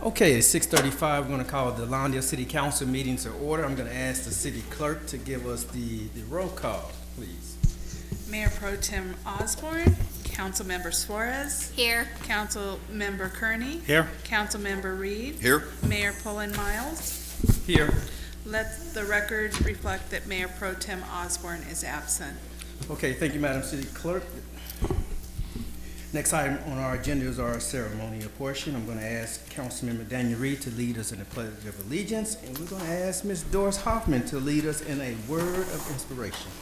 Okay, it's 6:35. We're going to call the Lawndale City Council meeting to order. I'm going to ask the city clerk to give us the roll call, please. Mayor Pro Tem Osborne, Councilmember Suarez, Here. Councilmember Kearney, Here. Councilmember Reed, Here. Mayor Pullen Miles. Here. Let the record reflect that Mayor Pro Tem Osborne is absent. Okay, thank you, Madam City Clerk. Next item on our agenda is our ceremonial portion. I'm going to ask Councilmember Daniel Reed to lead us in the Pledge of Allegiance, and we're going to ask Ms. Doris Hoffman to lead us in a word of inspiration.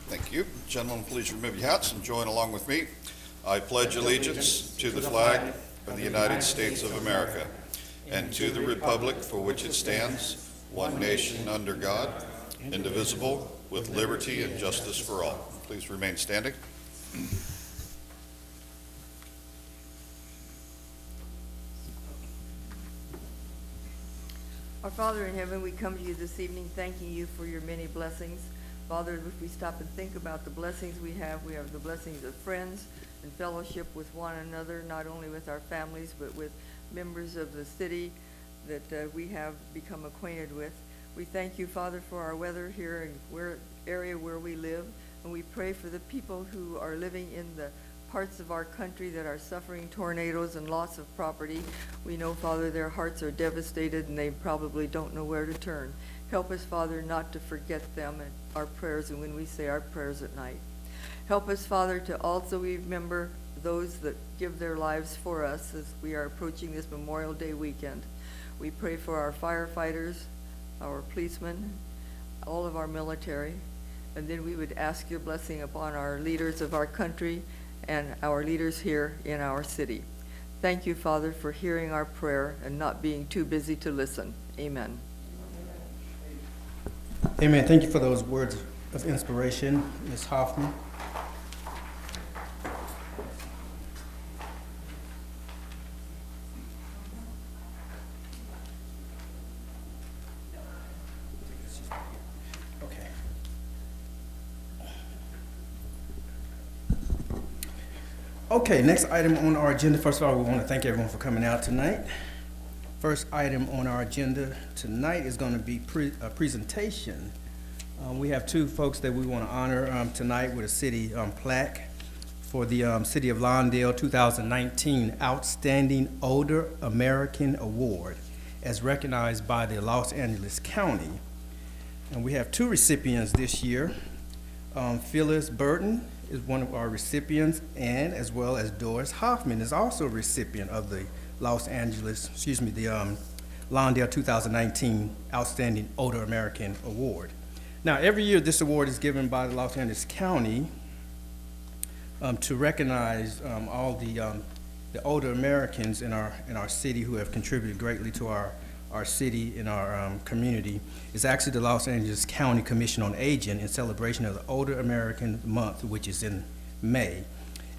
Thank you. Gentlemen, please remove your hats and join along with me. I pledge allegiance to the flag of the United States of America and to the republic for which it stands, one nation under God, indivisible, with liberty and justice for all. Please remain standing. Our Father in heaven, we come to you this evening thanking you for your many blessings. Father, if we stop and think about the blessings we have the blessings of friends and fellowship with one another, not only with our families, but with members of the city that we have become acquainted with. We thank you, Father, for our weather here in area where we live, and we pray for the people who are living in the parts of our country that are suffering tornadoes and loss of property. We know, Father, their hearts are devastated and they probably don't know where to turn. Help us, Father, not to forget them in our prayers and when we say our prayers at night. Help us, Father, to also remember those that give their lives for us as we are approaching this Memorial Day weekend. We pray for our firefighters, our policemen, all of our military, and then we would ask your blessing upon our leaders of our country and our leaders here in our city. Thank you, Father, for hearing our prayer and not being too busy to listen. Amen. Amen. Thank you for those words of inspiration, Ms. Hoffman. Okay, next item on our agenda. First of all, we want to thank everyone for coming out tonight. First item on our agenda tonight is going to be a presentation. We have two folks that we want to honor tonight with a city plaque for the City of Lawndale 2019 Outstanding Older American Award as recognized by the Los Angeles County. And we have two recipients this year. Phyllis Burton is one of our recipients, and as well as Doris Hoffman is also a recipient of the Lawndale 2019 Outstanding Older American Award. Now, every year this award is given by the Los Angeles County to recognize all the older Americans in our city who have contributed greatly to our city and our community. Is actually the Los Angeles County Commission on Aging in celebration of the Older American Month, which is in May.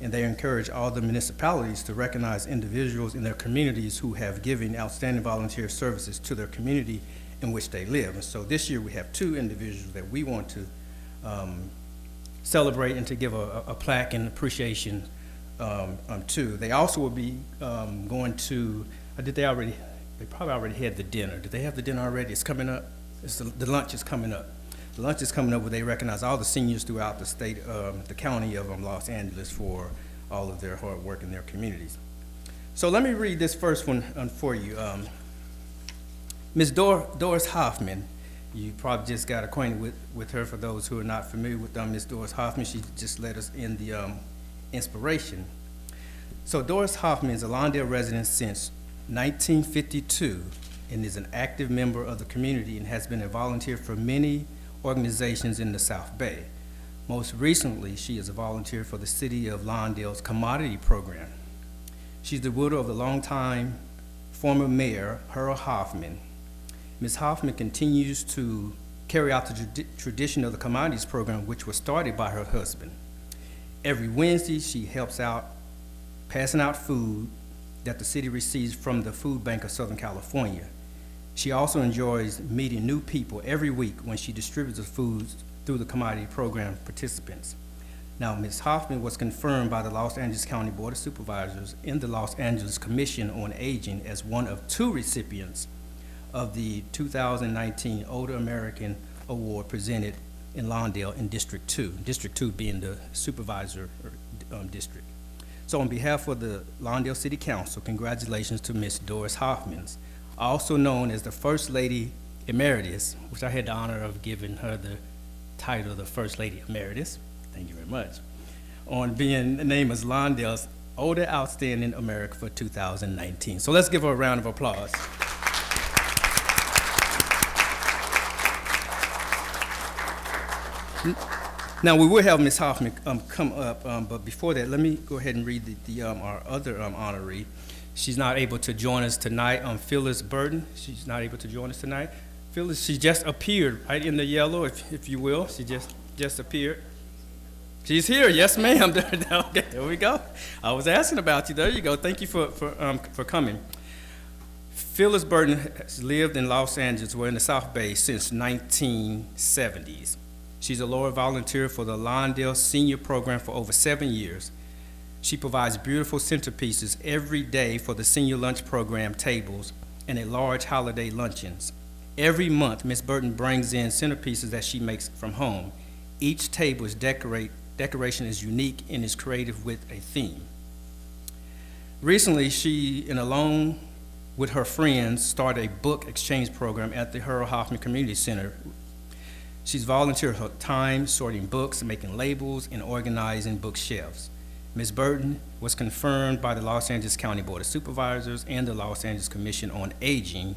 And they encourage all the municipalities to recognize individuals in their communities who have given outstanding volunteer services to their community in which they live. And so this year we have two individuals that we want to celebrate and to give a plaque and appreciation to. They also will be going to, they probably already had the dinner. Did they have the dinner already? It's coming up. The lunch is coming up. The lunch is coming up where they recognize all the seniors throughout the state, the county of Los Angeles for all of their hard work in their communities. So let me read this first one for you. Ms. Doris Hoffman, you probably just got acquainted with her. For those who are not familiar with Ms. Doris Hoffman, she just led us in the inspiration. So Doris Hoffman is a Lawndale resident since 1952 and is an active member of the community and has been a volunteer for many organizations in the South Bay. Most recently, she is a volunteer for the City of Lawndale's commodity program. She's the widow of the longtime former mayor, Harold Hoffman. Ms. Hoffman continues to carry out the tradition of the commodities program, which was started by her husband. Every Wednesday, she helps out passing out food that the city receives from the Food Bank of Southern California. She also enjoys meeting new people every week when she distributes the foods through the commodity program participants. Now, Ms. Hoffman was confirmed by the Los Angeles County Board of Supervisors and the Los Angeles Commission on Aging as one of 2 recipients of the 2019 Older American Award presented in Lawndale in District 2, District 2 being the supervisor district. So on behalf of the Lawndale City Council, congratulations to Ms. Doris Hoffman, also known as the First Lady Emeritus, which I had the honor of giving her the title of the First Lady Emeritus. Thank you very much. On being named as Lawndale's Older Outstanding America for 2019. So let's give her a round of applause. Now, we will have Ms. Hoffman come up, but before that, let me go ahead and read our other honoree. She's not able to join us tonight. Phyllis Burton, she's not able to join us tonight. Phyllis, she just appeared right in the yellow, if you will. She just appeared. She's here, yes, ma'am. Okay, there we go. I was asking about you. There you go. Thank you for coming. Phyllis Burton has lived in Los Angeles, well, in the South Bay, since 1970s. She's a lower volunteer for the Lawndale Senior Program for over 7 years. She provides beautiful centerpieces every day for the senior lunch program tables and at large holiday luncheons. Every month, Ms. Burton brings in centerpieces that she makes from home. Each table is decoration is unique and is creative with a theme. Recently, she, along with her friends, started a book exchange program at the Harold Hoffman Community Center. She's volunteered her time sorting books, making labels, and organizing bookshelves. Ms. Burton was confirmed by the Los Angeles County Board of Supervisors and the Los Angeles Commission on Aging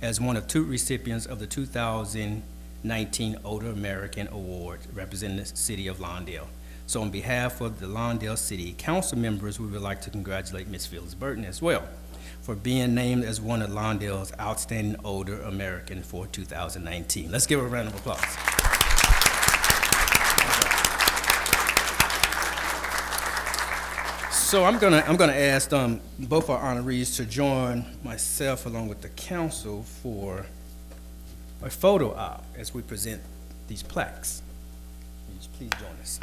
as one of 2 recipients of the 2019 Older American Award representing the city of Lawndale. So on behalf of the Lawndale City Council members, we would like to congratulate Ms. Phyllis Burton as well for being named as one of Lawndale's Outstanding Older American for 2019. Let's give her a round of applause. So I'm gonna ask both our honorees to join myself along with the council for a photo op as we present these plaques. Please join us.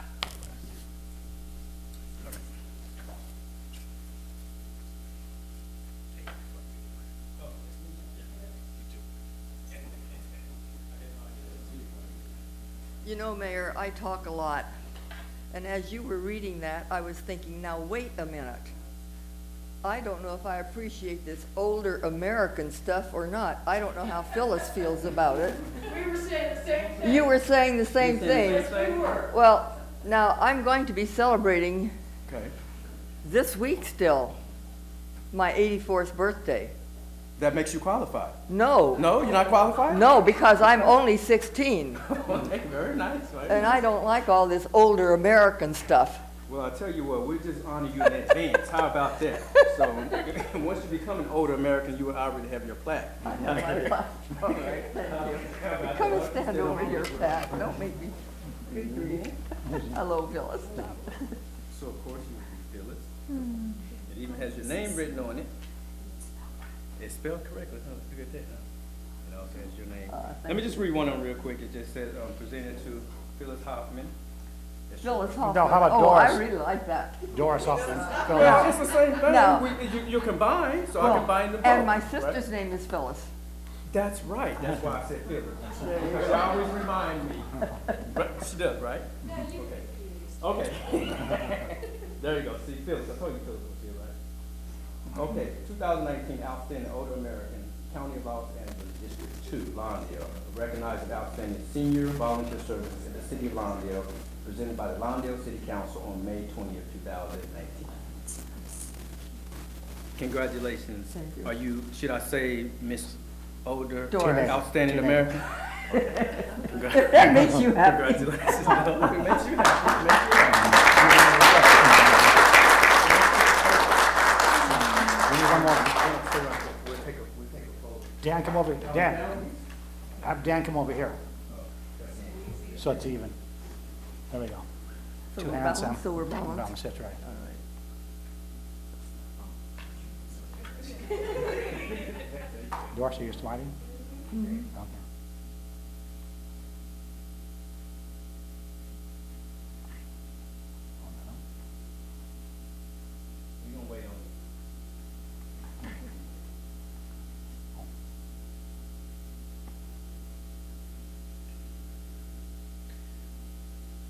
You know, Mayor, I talk a lot, and as you were reading that, I was thinking, now wait a minute. I don't know if I appreciate this older American stuff or not. I don't know how Phyllis feels about it. We were saying the same thing. You were saying the same thing. Yes, we were. Well, now I'm going to be celebrating Okay. this week still, my 84th birthday. That makes you qualified. No. No, you're not qualified? No, because I'm only 16, Okay, very nice. Right? and I don't like all this older American stuff. Well, I tell you what, we just honor you in advance. How about that? So once you become an older American, you will already have your plaque. All right, thank you. Come and stand over here, Pat. Don't make me. Good grief. Hello, Phyllis. So of course you would be Phyllis. It even has your name written on it. It's spelled correctly, huh? Look at that, huh? It also has your name. Let me just read one of them real quick. It just says, presented to Phyllis Hoffman. Phyllis Hoffman. No, how about Oh, Doris? I really like that. Doris Hoffman. Yeah. It's the same thing. No. You combine, so I combine them both. And my right? sister's name is Phyllis. That's right. That's why I said Phyllis. Because she always remind me. Right? She does, right? Okay. There you go. See, Phyllis. I told you Phyllis was here, right? Okay. 2019 Outstanding Older American, County of Los Angeles, District 2, Lawndale. Recognized as Outstanding Senior Volunteer Service in the City of Lawndale, presented by the Lawndale City Council on May 20th, 2019. Congratulations. Thank you. Are you, should I say, Miss Older Doris. Outstanding American? If that makes you happy. Congratulations. No, it makes you happy. It makes you happy. We need one more. We'll take a photo. Dan, come over. Dan. Have Dan come over here. So it's even. There we go. So Two we're hands balanced, so we're down. balanced. Balance, that's right. Doris, are you smiling? Okay.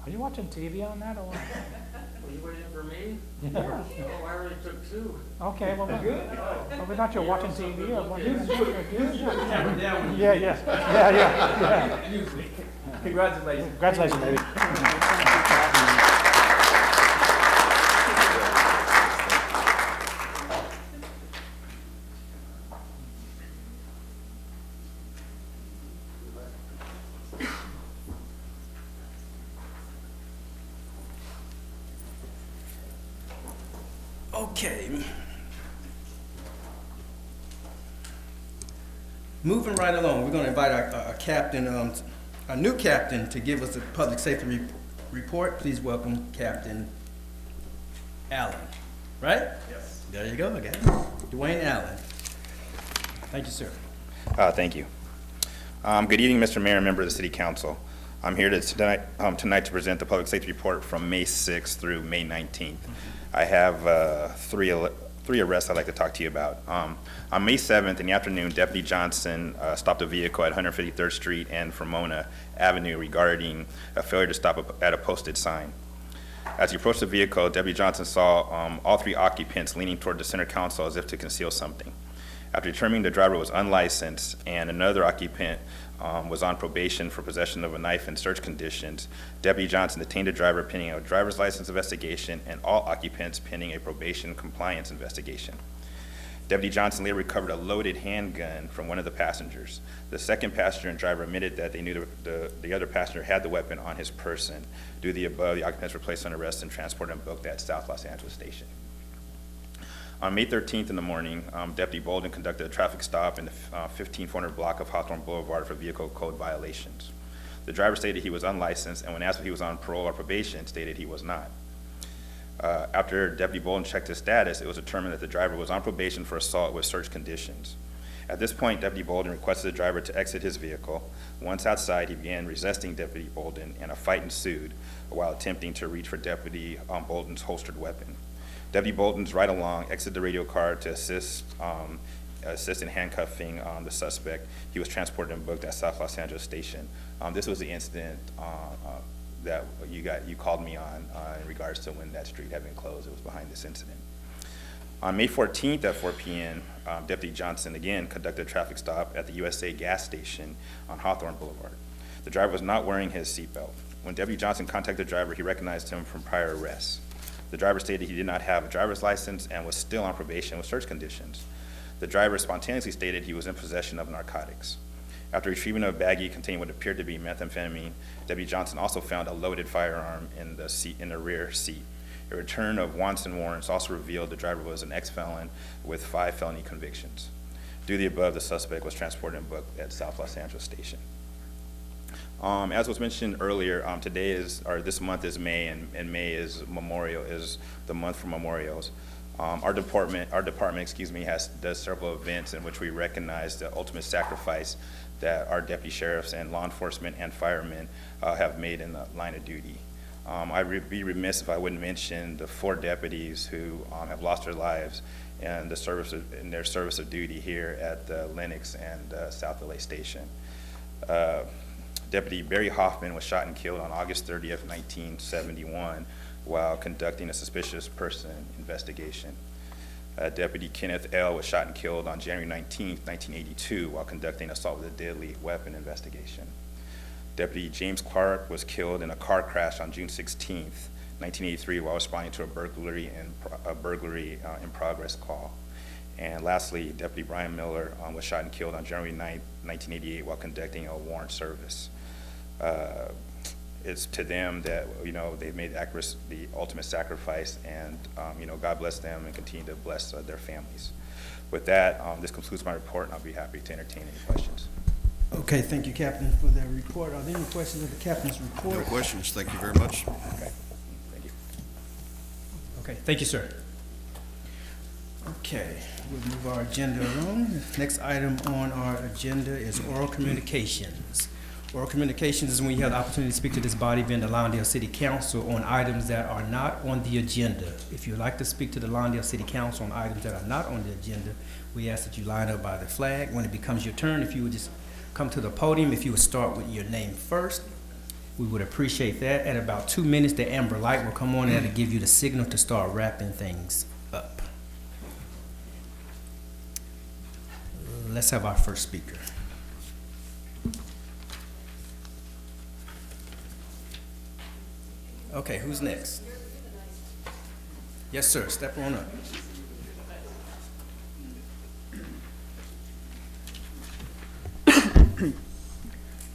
Are you watching TV on that or what? Are you waiting for me? Yeah. Oh, I already took two. Okay, well, we thought you were watching TV or what? Yeah, Yeah. Congratulations. Congratulations, baby. Okay. Moving right along, we're going to invite our captain, our new captain, to give us a public safety report. Please welcome Captain Allen. Right? Yes. There you go, okay. Dwayne Allen. Thank you, sir. Thank you. Good evening, Mr. Mayor and member of the City Council. I'm here tonight to present the public safety report from May 6th through May 19th. I have three arrests I'd like to talk to you about. On May 7th in the afternoon, Deputy Johnson stopped a vehicle at 153rd Street and Fremona Avenue regarding a failure to stop at a posted sign. As he approached the vehicle, Deputy Johnson saw all three occupants leaning toward the center console as if to conceal something. After determining the driver was unlicensed and another occupant was on probation for possession of a knife in search conditions, Deputy Johnson detained the driver pending a driver's license investigation and all occupants pending a probation compliance investigation. Deputy Johnson later recovered a loaded handgun from one of the passengers. The second passenger and driver admitted that they knew the other passenger had the weapon on his person. Due to the above, the occupants were placed on arrest and transported and booked at South Los Angeles Station. On May 13th in the morning, Deputy Bolden conducted a traffic stop in the 15400 block of Hawthorne Boulevard for vehicle code violations. The driver stated he was unlicensed, and when asked if he was on parole or probation, stated he was not. After Deputy Bolden checked his status, it was determined that the driver was on probation for assault with search conditions. At this point, Deputy Bolden requested the driver to exit his vehicle. Once outside, he began resisting Deputy Bolden, and a fight ensued while attempting to reach for Deputy Bolden's holstered weapon. Deputy Bolden's right along exited the radio car to assist in handcuffing the suspect. He was transported and booked at South Los Angeles Station. This was the incident that you called me on in regards to when that street had been closed. It was behind this incident. On May 14th at 4 p.m., Deputy Johnson again conducted a traffic stop at the USA gas station on Hawthorne Boulevard. The driver was not wearing his seatbelt. When Deputy Johnson contacted the driver, he recognized him from prior arrests. The driver stated he did not have a driver's license and was still on probation with search conditions. The driver spontaneously stated he was in possession of narcotics. After retrieving a baggie containing what appeared to be methamphetamine, Deputy Johnson also found a loaded firearm in the rear seat. A return of wants and warrants also revealed the driver was an ex-felon with 5 felony convictions. Due to the above, the suspect was transported and booked at South Los Angeles Station. As was mentioned earlier, this month is May, and May is the month for memorials. Our department, does several events in which we recognize the ultimate sacrifice that our deputy sheriffs and law enforcement and firemen have made in the line of duty. I'd be remiss if I wouldn't mention the 4 deputies who have lost their lives in their service of duty here at Lenox and South LA Station. Deputy Barry Hoffman was shot and killed on August 30th, 1971, while conducting a suspicious person investigation. Deputy Kenneth L. was shot and killed on January 19th, 1982, while conducting assault with a deadly weapon investigation. Deputy James Clark was killed in a car crash on June 16th, 1983, while responding to a burglary in progress call. And lastly, Deputy Brian Miller was shot and killed on January 9th, 1988, while conducting a warrant service. It's to them that they've made the ultimate sacrifice, and God bless them and continue to bless their families. With that, this concludes my report, and I'll be happy to entertain any questions. Okay, thank you, Captain, for that report. Are there any questions of the captain's report? No questions. Thank you very much. Okay, thank you. Okay, thank you, sir. Okay, we'll move our agenda along. Next item on our agenda is oral communications. Oral communications is when you have the opportunity to speak to this body being the Lawndale City Council on items that are not on the agenda. If you'd like to speak to the Lawndale City Council on items that are not on the agenda, we ask that you line up by the flag. When it becomes your turn, if you would just come to the podium, if you would start with your name first, We would appreciate that. At about 2 minutes, the amber light will come on and it'll give you the signal to start wrapping things up. Let's have our first speaker. Okay, who's next? Yes, sir. Step on up.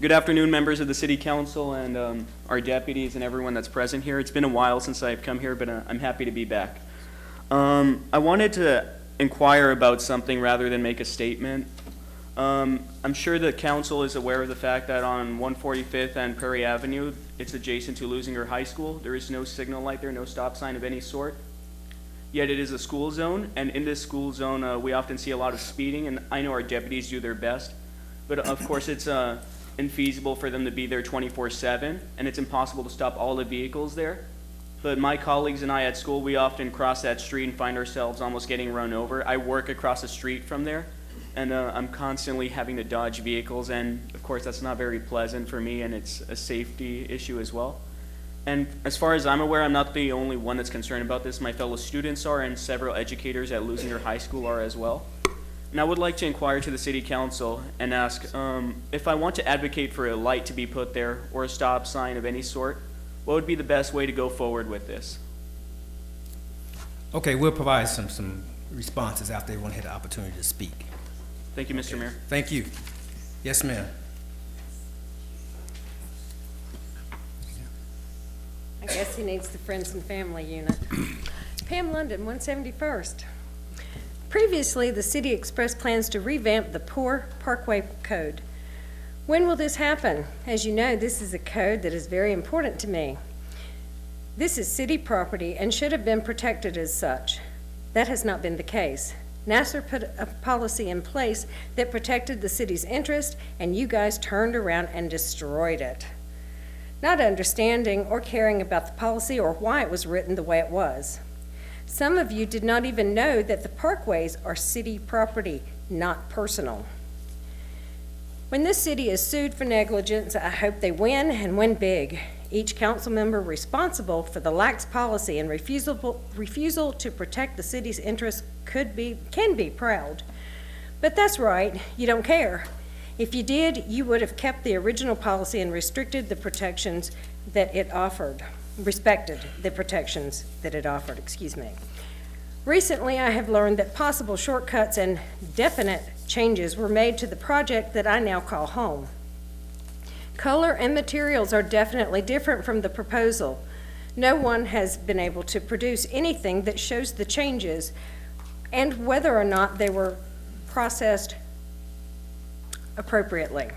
Good afternoon, members of the City Council and our deputies and everyone that's present here. It's been a while since I've come here, but I'm happy to be back. I wanted to inquire about something rather than make a statement. I'm sure the council is aware of the fact that on 145th and Prairie Avenue, it's adjacent to Lusinger High School. There is no signal light there, no stop sign of any sort. Yet it is a school zone, and in this school zone, we often see a lot of speeding, and I know our deputies do their best. But of course, it's infeasible for them to be there 24/7, and it's impossible to stop all the vehicles there. But my colleagues and I at school, we often cross that street and find ourselves almost getting run over. I work across the street from there, and I'm constantly having to dodge vehicles, and of course that's not very pleasant for me, and it's a safety issue as well. And as far as I'm aware, I'm not the only one that's concerned about this. My fellow students are, and several educators at Lusinger High School are as well. And I would like to inquire to the City Council and ask if I want to advocate for a light to be put there or a stop sign of any sort, what would be the best way to go forward with this? Okay, we'll provide some responses after everyone had the opportunity to speak. Thank you, Mr. Mayor. Thank you. Yes, ma'am. I guess he needs the friends and family unit. Pam London, 171st. Previously, the city expressed plans to revamp the Poor Parkway Code. When will this happen? As you know, this is a code that is very important to me. This is city property and should have been protected as such. That has not been the case. Nassar put a policy in place that protected the city's interest, and you guys turned around and destroyed it. Not understanding or caring about the policy or why it was written the way it was. Some of you did not even know that the parkways are city property, not personal. When this city is sued for negligence, I hope they win and win big. Each council member responsible for the lax policy and refusal to protect the city's interests can be proud. But that's right, you don't care. If you did, you would have kept the original policy and restricted the protections that it offered. Respected the protections that it offered, excuse me. Recently, I have learned that possible shortcuts and definite changes were made to the project that I now call home. Color and materials are definitely different from the proposal. No one has been able to produce anything that shows the changes and whether or not they were processed appropriately.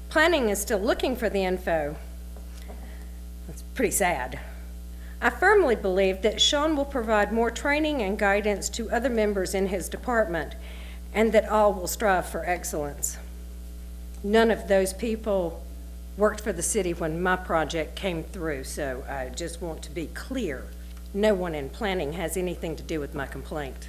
Planning is still looking for the info. It's pretty sad. I firmly believe that Sean will provide more training and guidance to other members in his department, and that all will strive for excellence. None of those people worked for the city when my project came through, so I just want to be clear. No one in planning has anything to do with my complaint.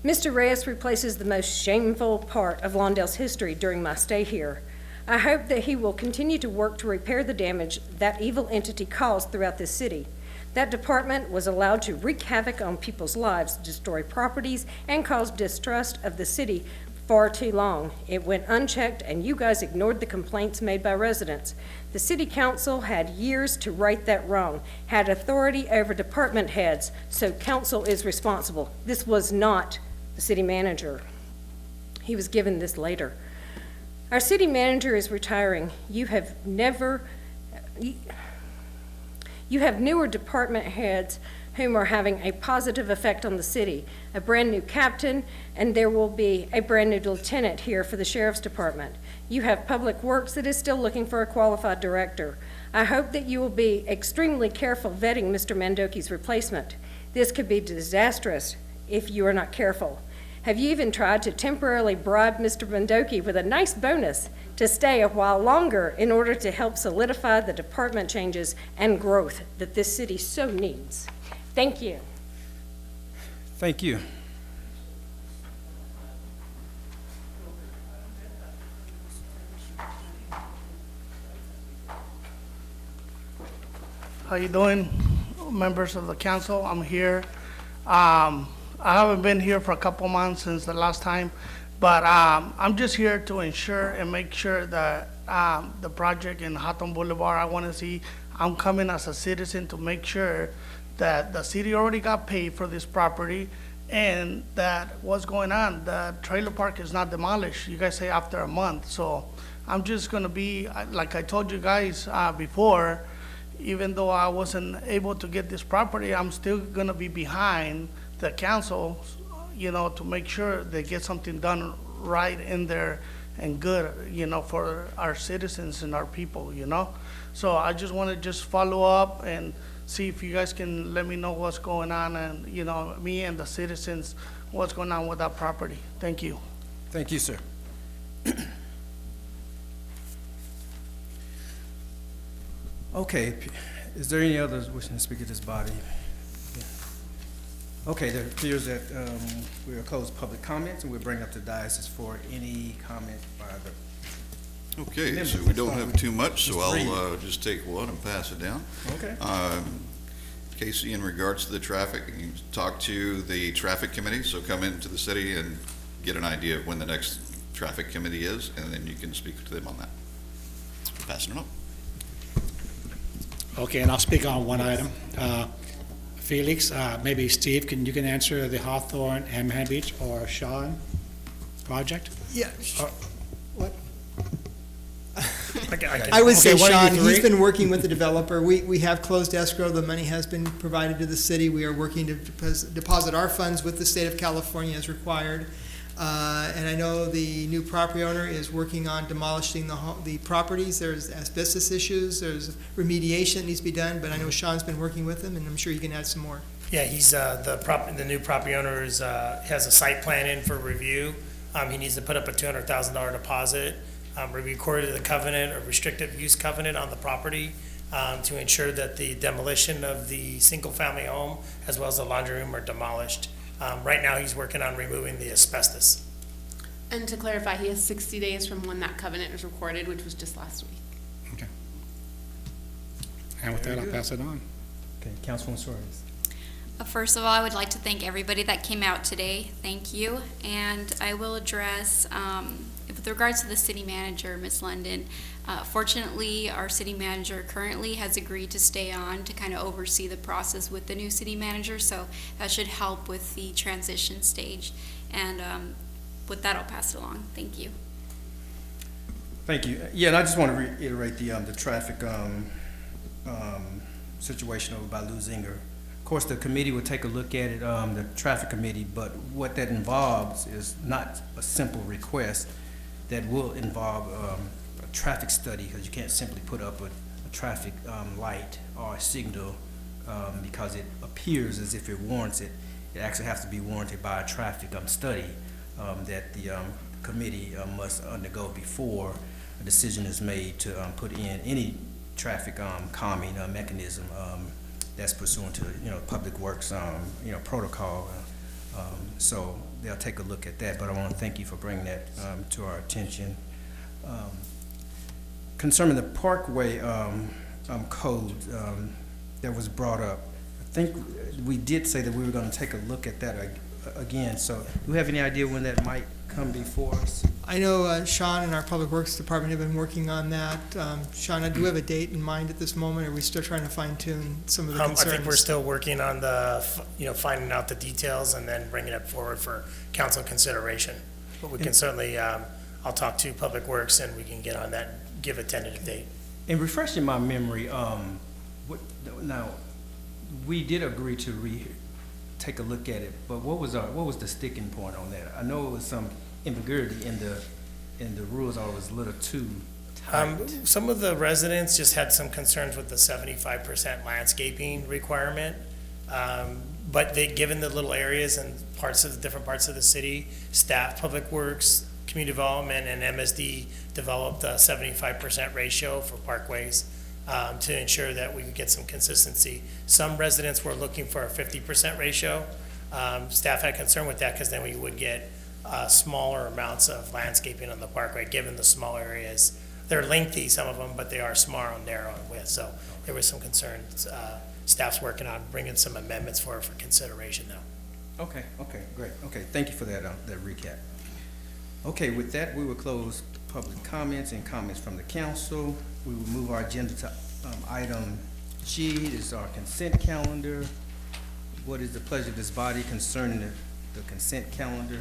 Mr. Reyes replaces the most shameful part of Lawndale's history during my stay here. I hope that he will continue to work to repair the damage that evil entity caused throughout this city. That department was allowed to wreak havoc on people's lives, destroy properties, and cause distrust of the city far too long. It went unchecked, and you guys ignored the complaints made by residents. The city council had years to right that wrong, had authority over department heads, so council is responsible. This was not the city manager. He was given this later. Our city manager is retiring. You have newer department heads whom are having a positive effect on the city. A brand new captain, and there will be a brand new lieutenant here for the sheriff's department. You have public works that is still looking for a qualified director. I hope that you will be extremely careful vetting Mr. Mandoki's replacement. This could be disastrous if you are not careful. Have you even tried to temporarily bribe Mr. Mandoki with a nice bonus to stay a while longer in order to help solidify the department changes and growth that this city so needs? Thank you. Thank you. How you doing, members of the council? I'm here. I haven't been here for a couple months since the last time, but I'm just here to ensure and make sure that the project in Hawthorne Boulevard, I want to see, I'm coming as a citizen to make sure that the city already got paid for this property and that what's going on, the trailer park is not demolished. You guys say after a month, so I'm just gonna be, like I told you guys before, even though I wasn't able to get this property, I'm still gonna be behind the council, you know, to make sure they get something done right in there and good, you know, for our citizens and our people, you know? So I just wanna just follow up and see if you guys can let me know what's going on and, you know, me and the citizens, what's going on with that property. Thank you. Thank you, sir. Okay, is there any others wishing to speak at this body? Okay, there appears that we will close public comments and we'll bring up the diocese for any comment by the, Okay, so we don't have too much, so I'll just take one and pass it down. okay? Casey, in regards to the traffic, you talk to the traffic committee, so come into the city and get an idea of when the next traffic committee is, and then you can speak to them on that. Passing it on. Okay, and I'll speak on one item. Felix, maybe Steve, you can answer the Hawthorne and Manhattan Beach, or Sean project? Yeah. What? I would say Okay, one of Sean, you he's three. been working with the developer. We have closed escrow. The money has been provided to the city. We are working to deposit our funds with the state of California as required. And I know the new property owner is working on demolishing the properties. There's asbestos issues, there's remediation that needs to be done, but I know Sean's been working with them, and I'm sure you can add some more. Yeah, he's, the new property owner is, has a site plan in for review. He needs to put up a $200,000 deposit. We recorded the covenant, or restrictive use covenant on the property, to ensure that the demolition of the single-family home as well as the laundry room are demolished. Right now, he's working on removing the asbestos. And to clarify, he has 60 days from when that covenant was recorded, which was just last week. Okay. And with that, I'll pass it on. Okay, Councilwoman Suarez. First of all, I would like to thank everybody that came out today. Thank you. And I will address, with regards to the city manager, Ms. London, fortunately, our city manager currently has agreed to stay on to kind of oversee the process with the new city manager, so that should help with the transition stage. And with that, I'll pass it along. Thank you. Thank you. Yeah, and I just want to reiterate the traffic situation over by Luzinger. Of course, the committee will take a look at it, the traffic committee, but what that involves is not a simple request. That will involve a traffic study, because you can't simply put up a traffic light or a signal because it appears as if it warrants it. It actually has to be warranted by a traffic study that the committee must undergo before a decision is made to put in any traffic calming mechanism that's pursuant to public works protocol. So they'll take a look at that, but I want to thank you for bringing that to our attention. Concerning the Parkway code that was brought up, I think we did say that we were going to take a look at that again. So do we have any idea when that might come before us? I know Sean and our Public Works Department have been working on that. Sean, do you have a date in mind at this moment, or are we still trying to fine tune some of the concerns? I think we're still working on the, finding out the details and then bringing it forward for council consideration. But we can certainly, I'll talk to Public Works and we can get on that, and give a tentative date. And refreshing my memory, now, we did agree to take a look at it, but what was the sticking point on that? I know it was some ambiguity in the rules, or it was a little too tight. Some of the residents just had some concerns with the 75% landscaping requirement. But given the little areas and different parts of the city, staff, Public Works, Community Development, and MSD developed a 75% ratio for parkways to ensure that we could get some consistency. Some residents were looking for a 50% ratio. Staff had concern with that because then we would get smaller amounts of landscaping on the parkway, given the small areas they're lengthy, some of them, but they are small and narrow in width. So there was some concerns. Staff's working on bringing some amendments for consideration though. Okay, okay, great. Okay, thank you for that recap. Okay, with that, we will close public comments and comments from the council. We will move our agenda to item G. This is our consent calendar. What is the pleasure of this body concerning the consent calendar?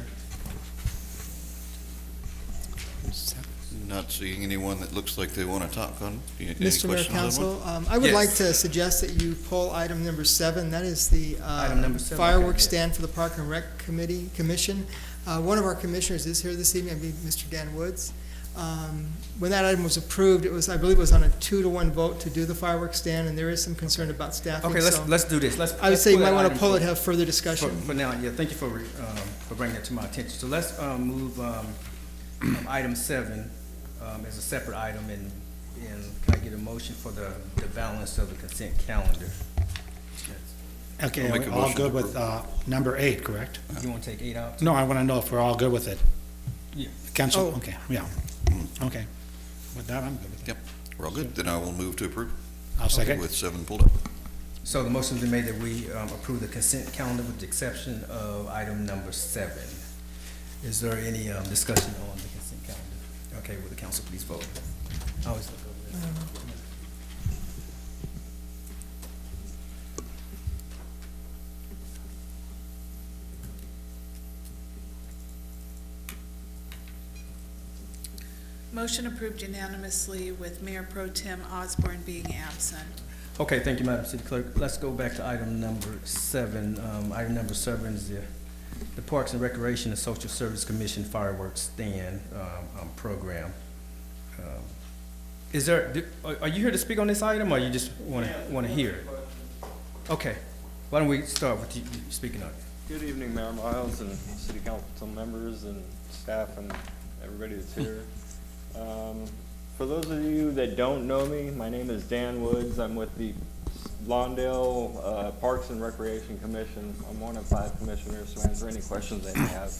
Not seeing anyone that looks like they want to talk on. Any Mr. Mayor, questions on that one? Council, I would Yes. like to suggest that you pull item number 7. That is the Item number 7, fireworks okay, stand for the Park and Rec Commission. One of our commissioners is here this evening, I believe Mr. Dan Woods. When that item was approved, it was, I believe it was on a 2-to-1 vote to do the fireworks stand, and there is some concern about staffing. Okay, so let's do this. I would say you might want to that pull it, item have further discussion. for now. Yeah, thank you for bringing that to my attention. So let's move item 7 as a separate item, and can I get a motion for the balance of the consent calendar? Okay, I'll make a we're all motion good to with number 8, correct? You want to take 8 out? No, I want to know if we're all good with it. Yeah. Council, Oh. okay, yeah. Okay. With that, I'm good with it. Yep, we're all good. Then I will move to approve. I'll second. With 7 pulled up. So the motion's been made that we approve the consent calendar with the exception of item number 7. Is there any discussion on the consent calendar? Okay, will the council please vote? I always look over there. Motion approved unanimously with Mayor Pro Tem Osborne being absent. Okay, thank you, Madam City Clerk. Let's go back to item number 7. Item number 7 is the Parks and Recreation and Social Service Commission fireworks stand program. Is there, are you here to speak on this item, or you just want to hear it? Okay, why don't we start with you speaking on it? Good evening, Mayor Miles and City Council members and staff and everybody that's here. For those of you that don't know me, my name is Dan Woods. I'm with the Lawndale Parks and Recreation Commission. I'm one of 5 commissioners, so answer any questions they may have.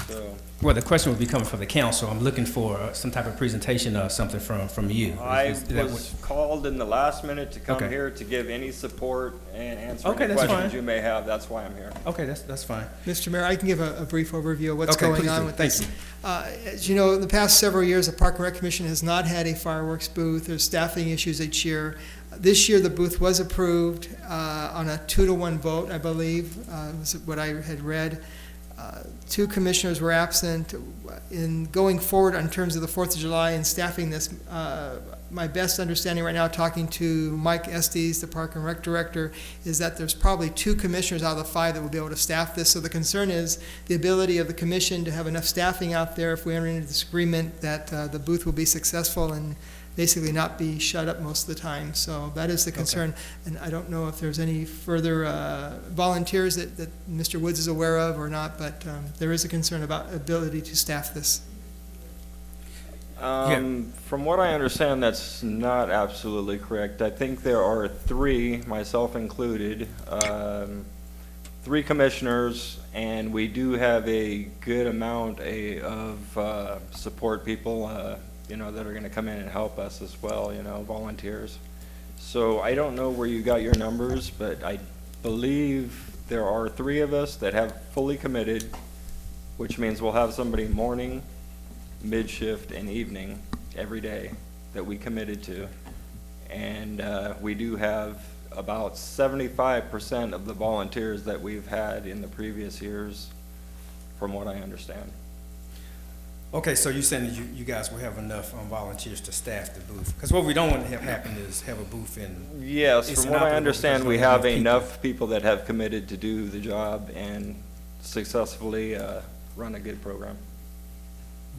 So, Well, the question would be coming from the council. I'm looking for some type of presentation or something from you. I Is that was called in the last minute to come Okay. here to give any support and answer Okay, any that's questions fine. you may have. That's why I'm here. Okay, that's fine. Mr. Mayor, I can give a brief overview of what's Okay, going please on do. with Thank this. you. As you know, in the past several years, the Park and Rec Commission has not had a fireworks booth. There's staffing issues each year. This year, the booth was approved on a 2-to-1 vote, I believe, was what I had read. 2 commissioners were absent. In going forward in terms of the 4th of July and staffing this, my best understanding right now, talking to Mike Estes, the Park and Rec Director, is that there's probably 2 commissioners out of the 5 that will be able to staff this. So the concern is the ability of the commission to have enough staffing out there if we enter into this agreement that the booth will be successful and basically not be shut up most of the time. So that is the concern. And I don't know if there's any further volunteers that Mr. Woods is aware of or not, but there is a concern about ability to staff this. From what I understand, that's not absolutely correct. I think there are 3, myself included, 3 commissioners, and we do have a good amount of support people, that are going to come in and help us as well, volunteers. So I don't know where you got your numbers, but I believe there are 3 of us that have fully committed, which means we'll have somebody morning, mid-shift, and evening every day that we committed to. And we do have about 75% of the volunteers that we've had in the previous years, from what I understand. Okay, so you're saying that you guys will have enough volunteers to staff the booth? Because what we don't want to have happen is have a booth in. Yes, it's from what I inoperable understand, because we we don't have have people. enough people that have committed to do the job and successfully run a good program.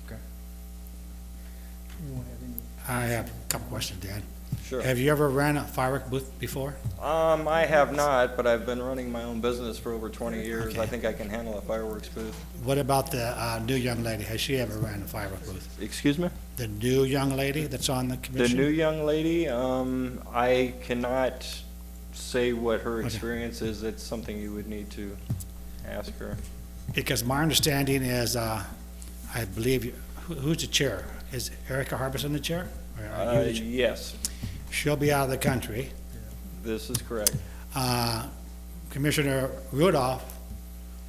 Okay. I have a couple questions, Dan. Sure. Have you ever ran a firework booth before? I have not, but I've been running my own business for over 20 years. Okay. I think I can handle a fireworks booth. What about the new young lady? Has she ever ran a firework booth? Excuse me? The new young lady that's on the The commission? new young lady, I cannot say what her Okay. experience is. It's something you would need to ask her. Because my understanding is, I believe, who's the chair? is Erica Harbison the chair? Or are you the chair? Yes, She'll be out of the country. this is correct. Commissioner Rudolph,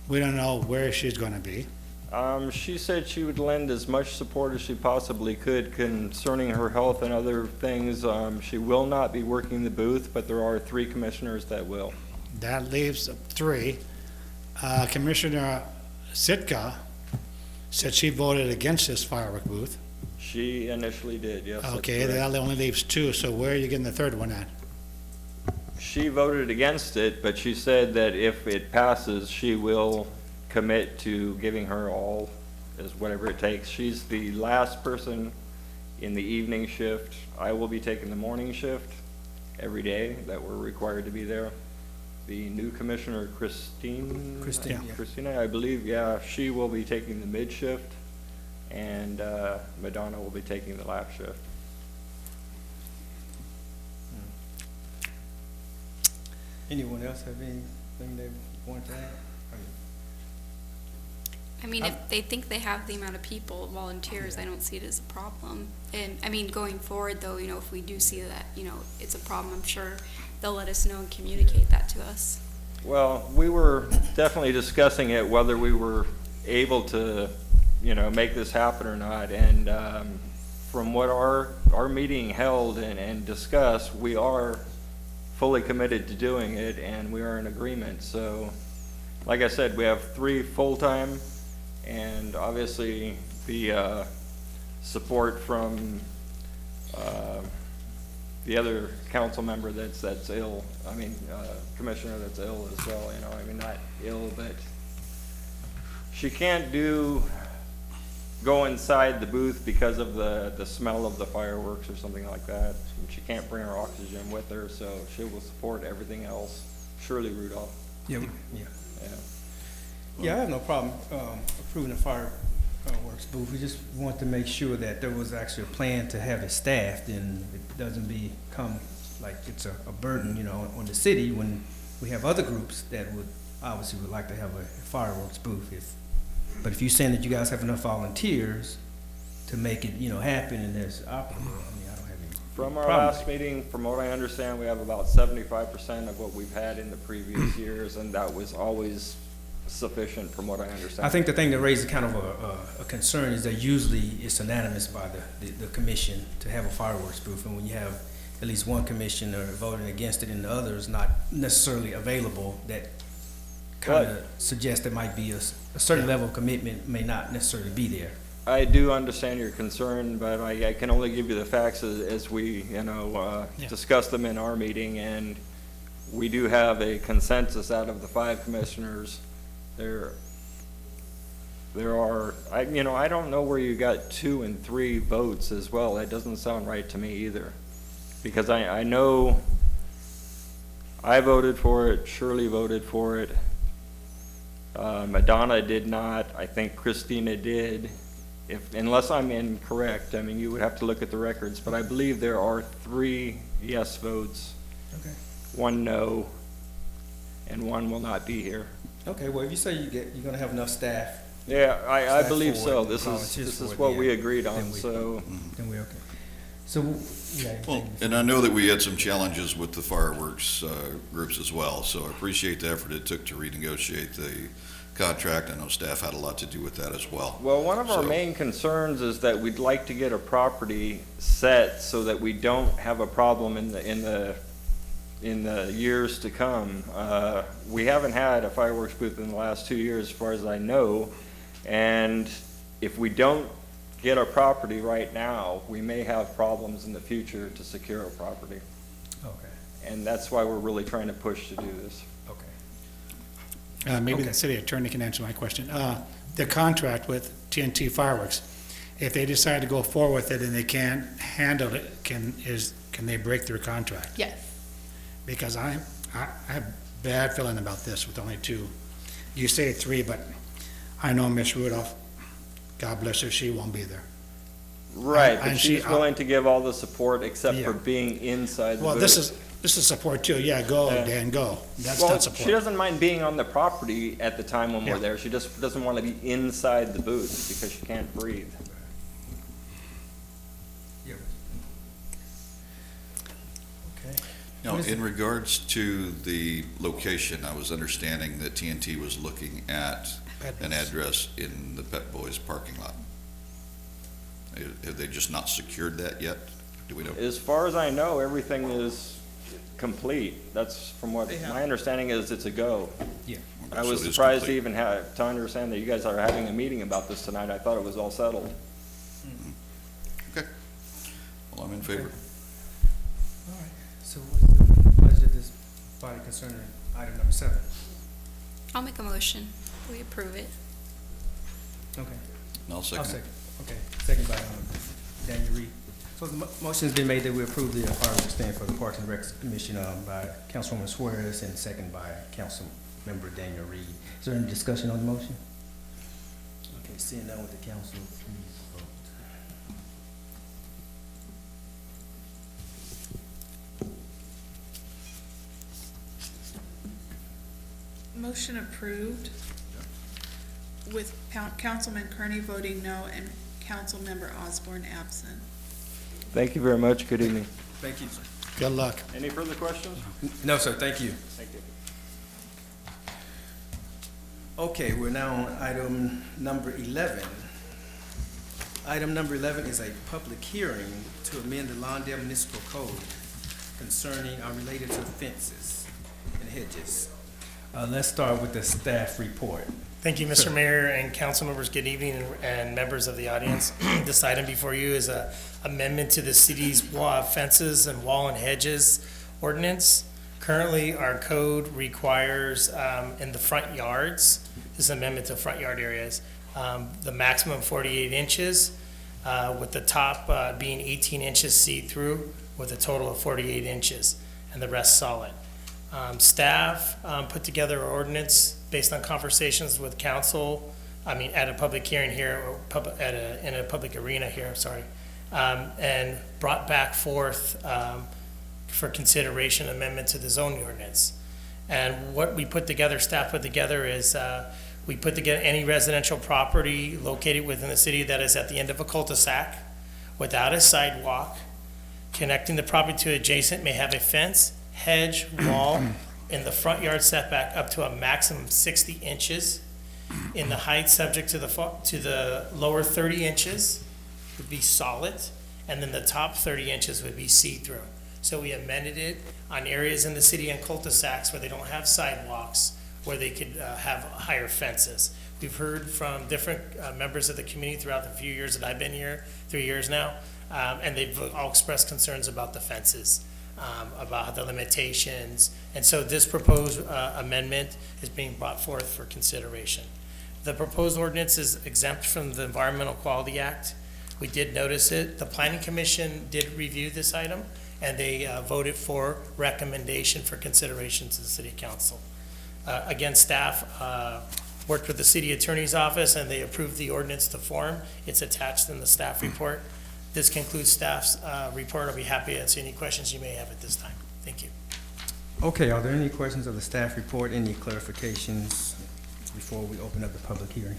we don't know where she's gonna be. She said she would lend as much support as she possibly could concerning her health and other things. She will not be working the booth, but there are 3 commissioners that will. That leaves 3. Commissioner Sitka said she voted against this firework booth. She initially did, yes. that's Okay, correct. that only leaves 2, so where are you getting the 3rd one at? She voted against it, but she said that if it passes, she will commit to giving her all, is whatever it takes. She's the last person in the evening shift. I will be taking the morning shift every day that we're required to be there. The new commissioner, Christina, I believe, yeah, she will be taking the mid shift, and Madonna will be taking the lap shift. Anyone else have anything they want to add? I mean, if they think they have the amount of people, volunteers, I don't see it as a problem. And, I mean, going forward, though, you know, if we do see that, you know, it's a problem, I'm sure they'll let us know and communicate that to us. Well, we were definitely discussing it, whether we were able to, you know, make this happen or not. And from what our meeting held and discussed, we are fully committed to doing it, and we are in agreement. So, like I said, we have 3 full-time, and obviously the support from the other council member that's ill. I mean, commissioner that's ill as well, you know, I mean, not ill, but she can't go inside the booth because of the smell of the fireworks or something like that. She can't bring her oxygen with her, so she will support everything else. Shirley Rudolph. Yeah, Yeah. Yeah, I have no problem approving the fireworks booth. We just want to make sure that there was actually a plan to have it staffed and it doesn't become like it's a burden, you know, on the city when we have other groups that would like to have a fireworks booth. But if you're saying that you guys have enough volunteers to make it, you know, happen and there's operable, I mean, I don't have any From our problem last with it. meeting, from what I understand, we have about 75% of what we've had in the previous years, and that was always sufficient from what I understand. I think the thing that raises kind of a concern is that usually it's unanimous by the commission to have a fireworks booth, and when you have at least one commissioner voting against it and the others not necessarily available, that kind of suggests there might be a certain level of commitment may not necessarily be there. I do understand your concern, but I can only give you the facts as we, you know, discuss them in our meeting, and we do have a consensus out of the 5 commissioners. There are, you know, I don't know where you got 2 and 3 votes as well. That doesn't sound right to me either. Because I know I voted for it, Shirley voted for it, Madonna did not, I think Christina did. Unless I'm incorrect, I mean, you would have to look at the records, but I believe there are 3 yes votes, Okay. 1 no, and 1 will not be here. Okay, well, if you say you're gonna have enough staff. Yeah, I staff believe for so. it, This volunteers is for it, what yeah, we agreed then on, we- so. Then we're okay. So, yeah. Well, and I know that we had some challenges with the fireworks groups as well, so I appreciate the effort it took to renegotiate the contract. I know staff had a lot to do with that as well. Well, one of our So- main concerns is that we'd like to get a property set so that we don't have a problem in the years to come. We haven't had a fireworks booth in the last 2 years, as far as I know, and if we don't get our property right now, we may have problems in the future to secure a property. Okay, And that's why we're really trying to push to do this. okay. Maybe Okay. the city attorney can answer my question. The contract with TNT Fireworks, if they decide to go forward with it and they can't handle it, can they break their contract? Yes. Because I have bad feeling about this with only 2. You say 3, but I know Miss Rudolph, God bless her, she won't be there. Right, but and she's she- willing to give all the support except for Yeah. being inside the Well, booth. this is support too. Yeah, go, Yeah. Dan, go. That's Well, not she support. doesn't mind being on the property at the time when Yeah. we're there. She just doesn't want to be inside the booth because she can't breathe. Okay. Yeah. So, yeah, I think- Well, she doesn't mind being on the property at the time when we're there. She just doesn't want to be inside the booth because she can't breathe. Now, in regards to the location, I was understanding that TNT was looking at an address in the Pet Boys parking lot. Have they just not secured that yet? Do we know? As far as I know, everything is complete. That's from what, my understanding is it's a go. Yeah. I So was it is surprised to complete. even have, to understand that you guys are having a meeting about this tonight. I thought it was all settled. Okay. Well, I'm in favor. All right, so what's the pleasure of this body concerning item number 7? I'll make a motion. We approve it. Okay. And I'll I'll second it. second. Okay, second by Daniel Reed. So the motion's been made that we approve the order to stand for the Parks and Rec Commission by Councilwoman Suarez and second by Councilmember Daniel Reed. Is there any discussion on the motion? Okay, seeing none with the council, please vote. Motion approved with Councilman Kearney voting no and Councilmember Osborne absent. Thank you very much. Good evening. Thank you, sir. Good luck. Any further questions? No, sir, thank you. Thank you. Okay, we're now on item number 11. Item number 11 is a public hearing to amend the Lawndale Municipal Code concerning or related to fences and hedges. Let's start with the staff report. Thank you, Mr. Mayor and council members. Good evening, and members of the audience. This item before you is a amendment to the city's fences and wall and hedges ordinance. Currently, our code requires in the front yards, this amendment to front yard areas, the maximum 48 inches, with the top being 18 inches see-through, with a total of 48 inches, and the rest solid. Staff put together an ordinance based on conversations with council, at a public hearing here, or in a public arena here, and brought back forth for consideration amendment to the zoning ordinance. And what we put together, staff put together, is we put together any residential property located within the city that is at the end of a cul-de-sac without a sidewalk, connecting the property to adjacent may have a fence, hedge, wall, in the front yard setback up to a maximum 60 inches. In the height subject to the lower 30 inches would be solid, and then the top 30 inches would be see-through. So we amended it on areas in the city and cul-de-sacs where they don't have sidewalks, where they could have higher fences. We've heard from different members of the community throughout the few years that I've been here, 3 years now, and they've all expressed concerns about the fences, about the limitations. And so this proposed amendment is being brought forth for consideration. The proposed ordinance is exempt from the Environmental Quality Act. We did notice it. The Planning Commission did review this item, and they voted for recommendation for consideration to the City Council. Again, staff worked with the City Attorney's Office, and they approved the ordinance to form. It's attached in the staff report. This concludes staff's report. I'll be happy to answer any questions you may have at this time. Thank you. Okay, are there any questions of the staff report, any clarifications before we open up the public hearing?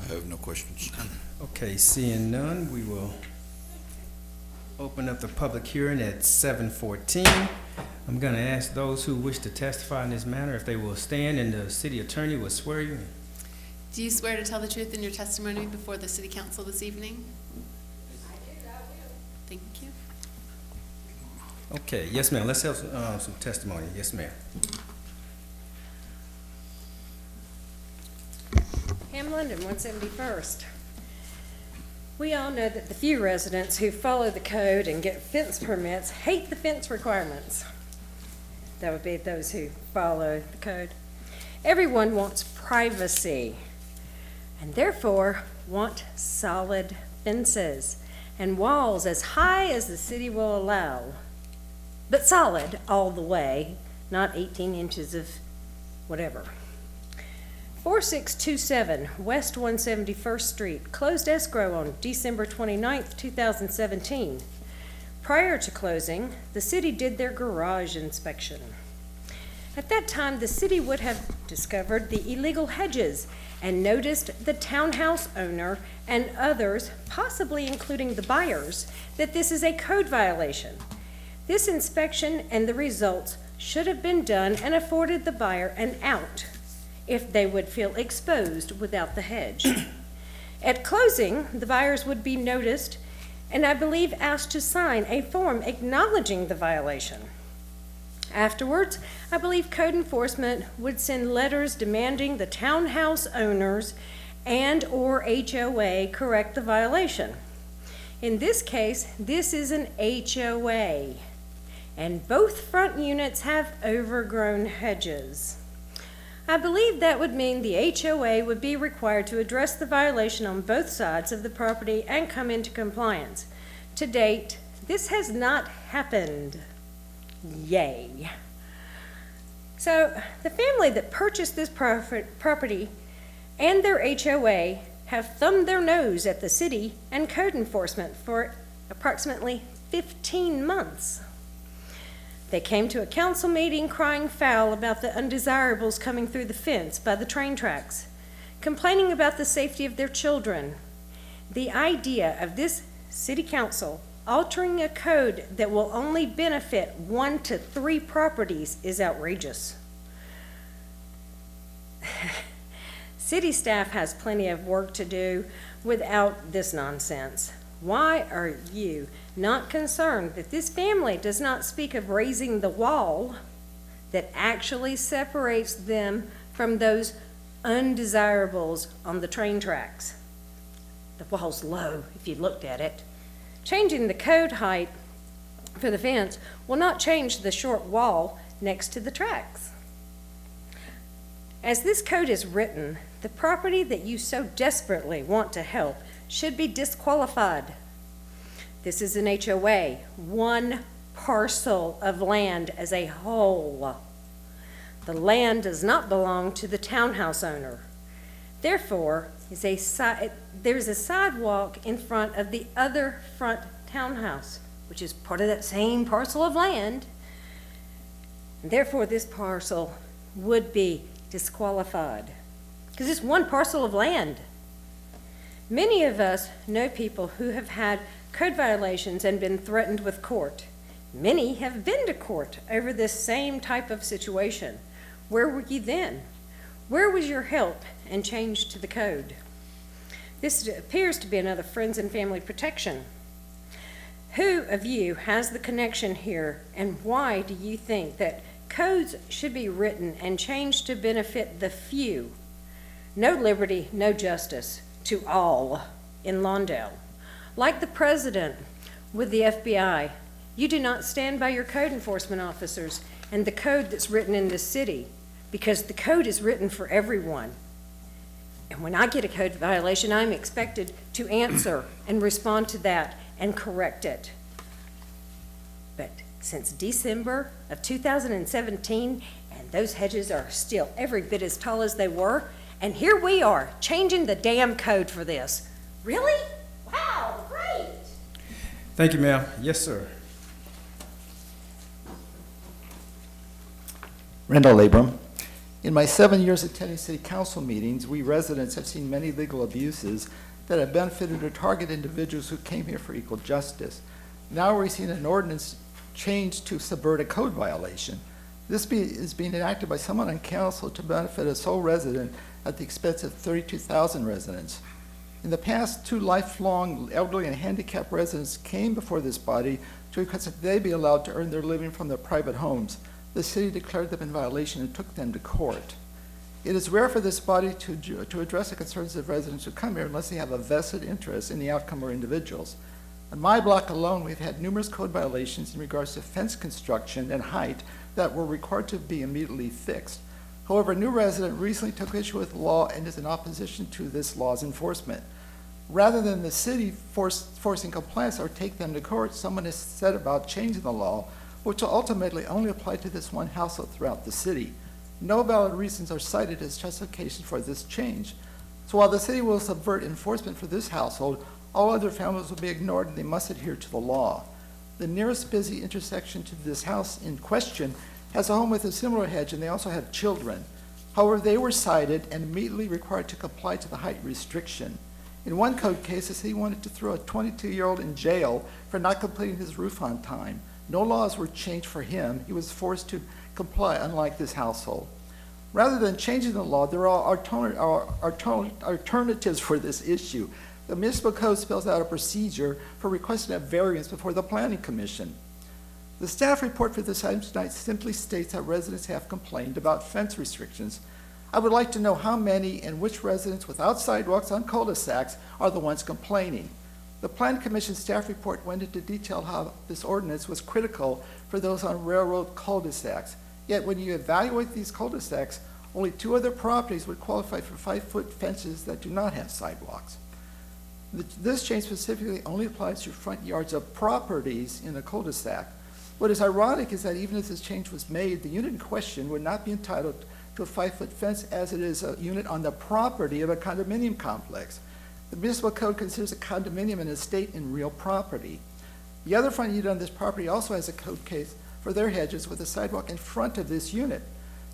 I have no questions. Okay, seeing none, we will open up the public hearing at 7:14. I'm going to ask those who wish to testify in this matter if they will stand, and the city attorney will swear you in. Do you swear to tell the truth in your testimony before the city council this evening? I do, I will. Thank you. Okay, yes, ma'am. Let's have some testimony. Yes, ma'am. Pam London, 171st. We all know that the few residents who follow the code and get fence permits hate the fence requirements. That would be those who follow the code. Everyone wants privacy and therefore want solid fences and walls as high as the city will allow, but solid all the way, not 18 inches of whatever. 4627 West 171st Street closed escrow on December 29th, 2017. Prior to closing, the city did their garage inspection. At that time, the city would have discovered the illegal hedges and noticed the townhouse owner and others, possibly including the buyers, that this is a code violation. This inspection and the results should have been done and afforded the buyer an out if they would feel exposed without the hedge. At closing, the buyers would be noticed and I believe asked to sign a form acknowledging the violation. Afterwards, I believe code enforcement would send letters demanding the townhouse owners and/or HOA correct the violation. In this case, this is an HOA, and both front units have overgrown hedges. I believe that would mean the HOA would be required to address the violation on both sides of the property and come into compliance. To date, this has not happened. Yay. So the family that purchased this property and their HOA have thumbed their nose at the city and code enforcement for approximately 15 months. They came to a council meeting crying foul about the undesirables coming through the fence by the train tracks, complaining about the safety of their children. The idea of this city council altering a code that will only benefit 1 to 3 properties is outrageous. City staff has plenty of work to do without this nonsense. Why are you not concerned that this family does not speak of raising the wall that actually separates them from those undesirables on the train tracks? The wall's low if you looked at it. Changing the code height for the fence will not change the short wall next to the tracks. As this code is written, the property that you so desperately want to help should be disqualified. This is an HOA, one parcel of land as a whole. The land does not belong to the townhouse owner. Therefore, there's a sidewalk in front of the other front townhouse, which is part of that same parcel of land. Therefore, this parcel would be disqualified because it's one parcel of land. Many of us know people who have had code violations and been threatened with court. Many have been to court over this same type of situation. Where were you then? Where was your help and change to the code? This appears to be another friends and family protection. Who of you has the connection here, and why do you think that codes should be written and changed to benefit the few? No liberty, no justice to all in Lawndale. Like the president with the FBI, you do not stand by your code enforcement officers and the code that's written in this city, because the code is written for everyone. And when I get a code violation, I'm expected to answer and respond to that and correct it. But since December of 2017, and those hedges are still every bit as tall as they were, and here we are changing the damn code for this. Really? Wow, great. Thank you, ma'am. Yes, sir. Randall Abram. In my 7 years attending city council meetings, we residents have seen many legal abuses that have benefited or targeted individuals who came here for equal justice. Now we're seeing an ordinance changed to subvert a code violation. This is being enacted by someone on council to benefit a sole resident at the expense of 32,000 residents. In the past, 2 lifelong elderly and handicapped residents came before this body to request that they be allowed to earn their living from their private homes. The city declared them in violation and took them to court. It is rare for this body to address the concerns of residents who come here unless they have a vested interest in the outcome or individuals. On my block alone, we've had numerous code violations in regards to fence construction and height that were required to be immediately fixed. However, a new resident recently took issue with the law and is in opposition to this law's enforcement. Rather than the city forcing compliance or take them to court, someone has said about changing the law, which will ultimately only apply to this one household throughout the city. No valid reasons are cited as justification for this change. So while the city will subvert enforcement for this household, all other families will be ignored and they must adhere to the law. The nearest busy intersection to this house in question has a home with a similar hedge, and they also have children. However, they were cited and immediately required to comply to the height restriction. In one code case, the city wanted to throw a 22-year-old in jail for not completing his roof on time. No laws were changed for him. He was forced to comply, unlike this household. Rather than changing the law, there are alternatives for this issue. The municipal code spells out a procedure for requesting a variance before the planning commission. The staff report for this item tonight simply states that residents have complained about fence restrictions. I would like to know how many and which residents without sidewalks on cul-de-sacs are the ones complaining. The Planning Commission staff report went into detail how this ordinance was critical for those on railroad cul-de-sacs. Yet when you evaluate these cul-de-sacs, only 2 other properties would qualify for 5-foot fences that do not have sidewalks. This change specifically only applies to front yards of properties in a cul-de-sac. What is ironic is that even if this change was made, the unit in question would not be entitled to a 5-foot fence as it is a unit on the property of a condominium complex. The municipal code considers a condominium an estate in real property. The other front unit on this property also has a code case for their hedges with a sidewalk in front of this unit.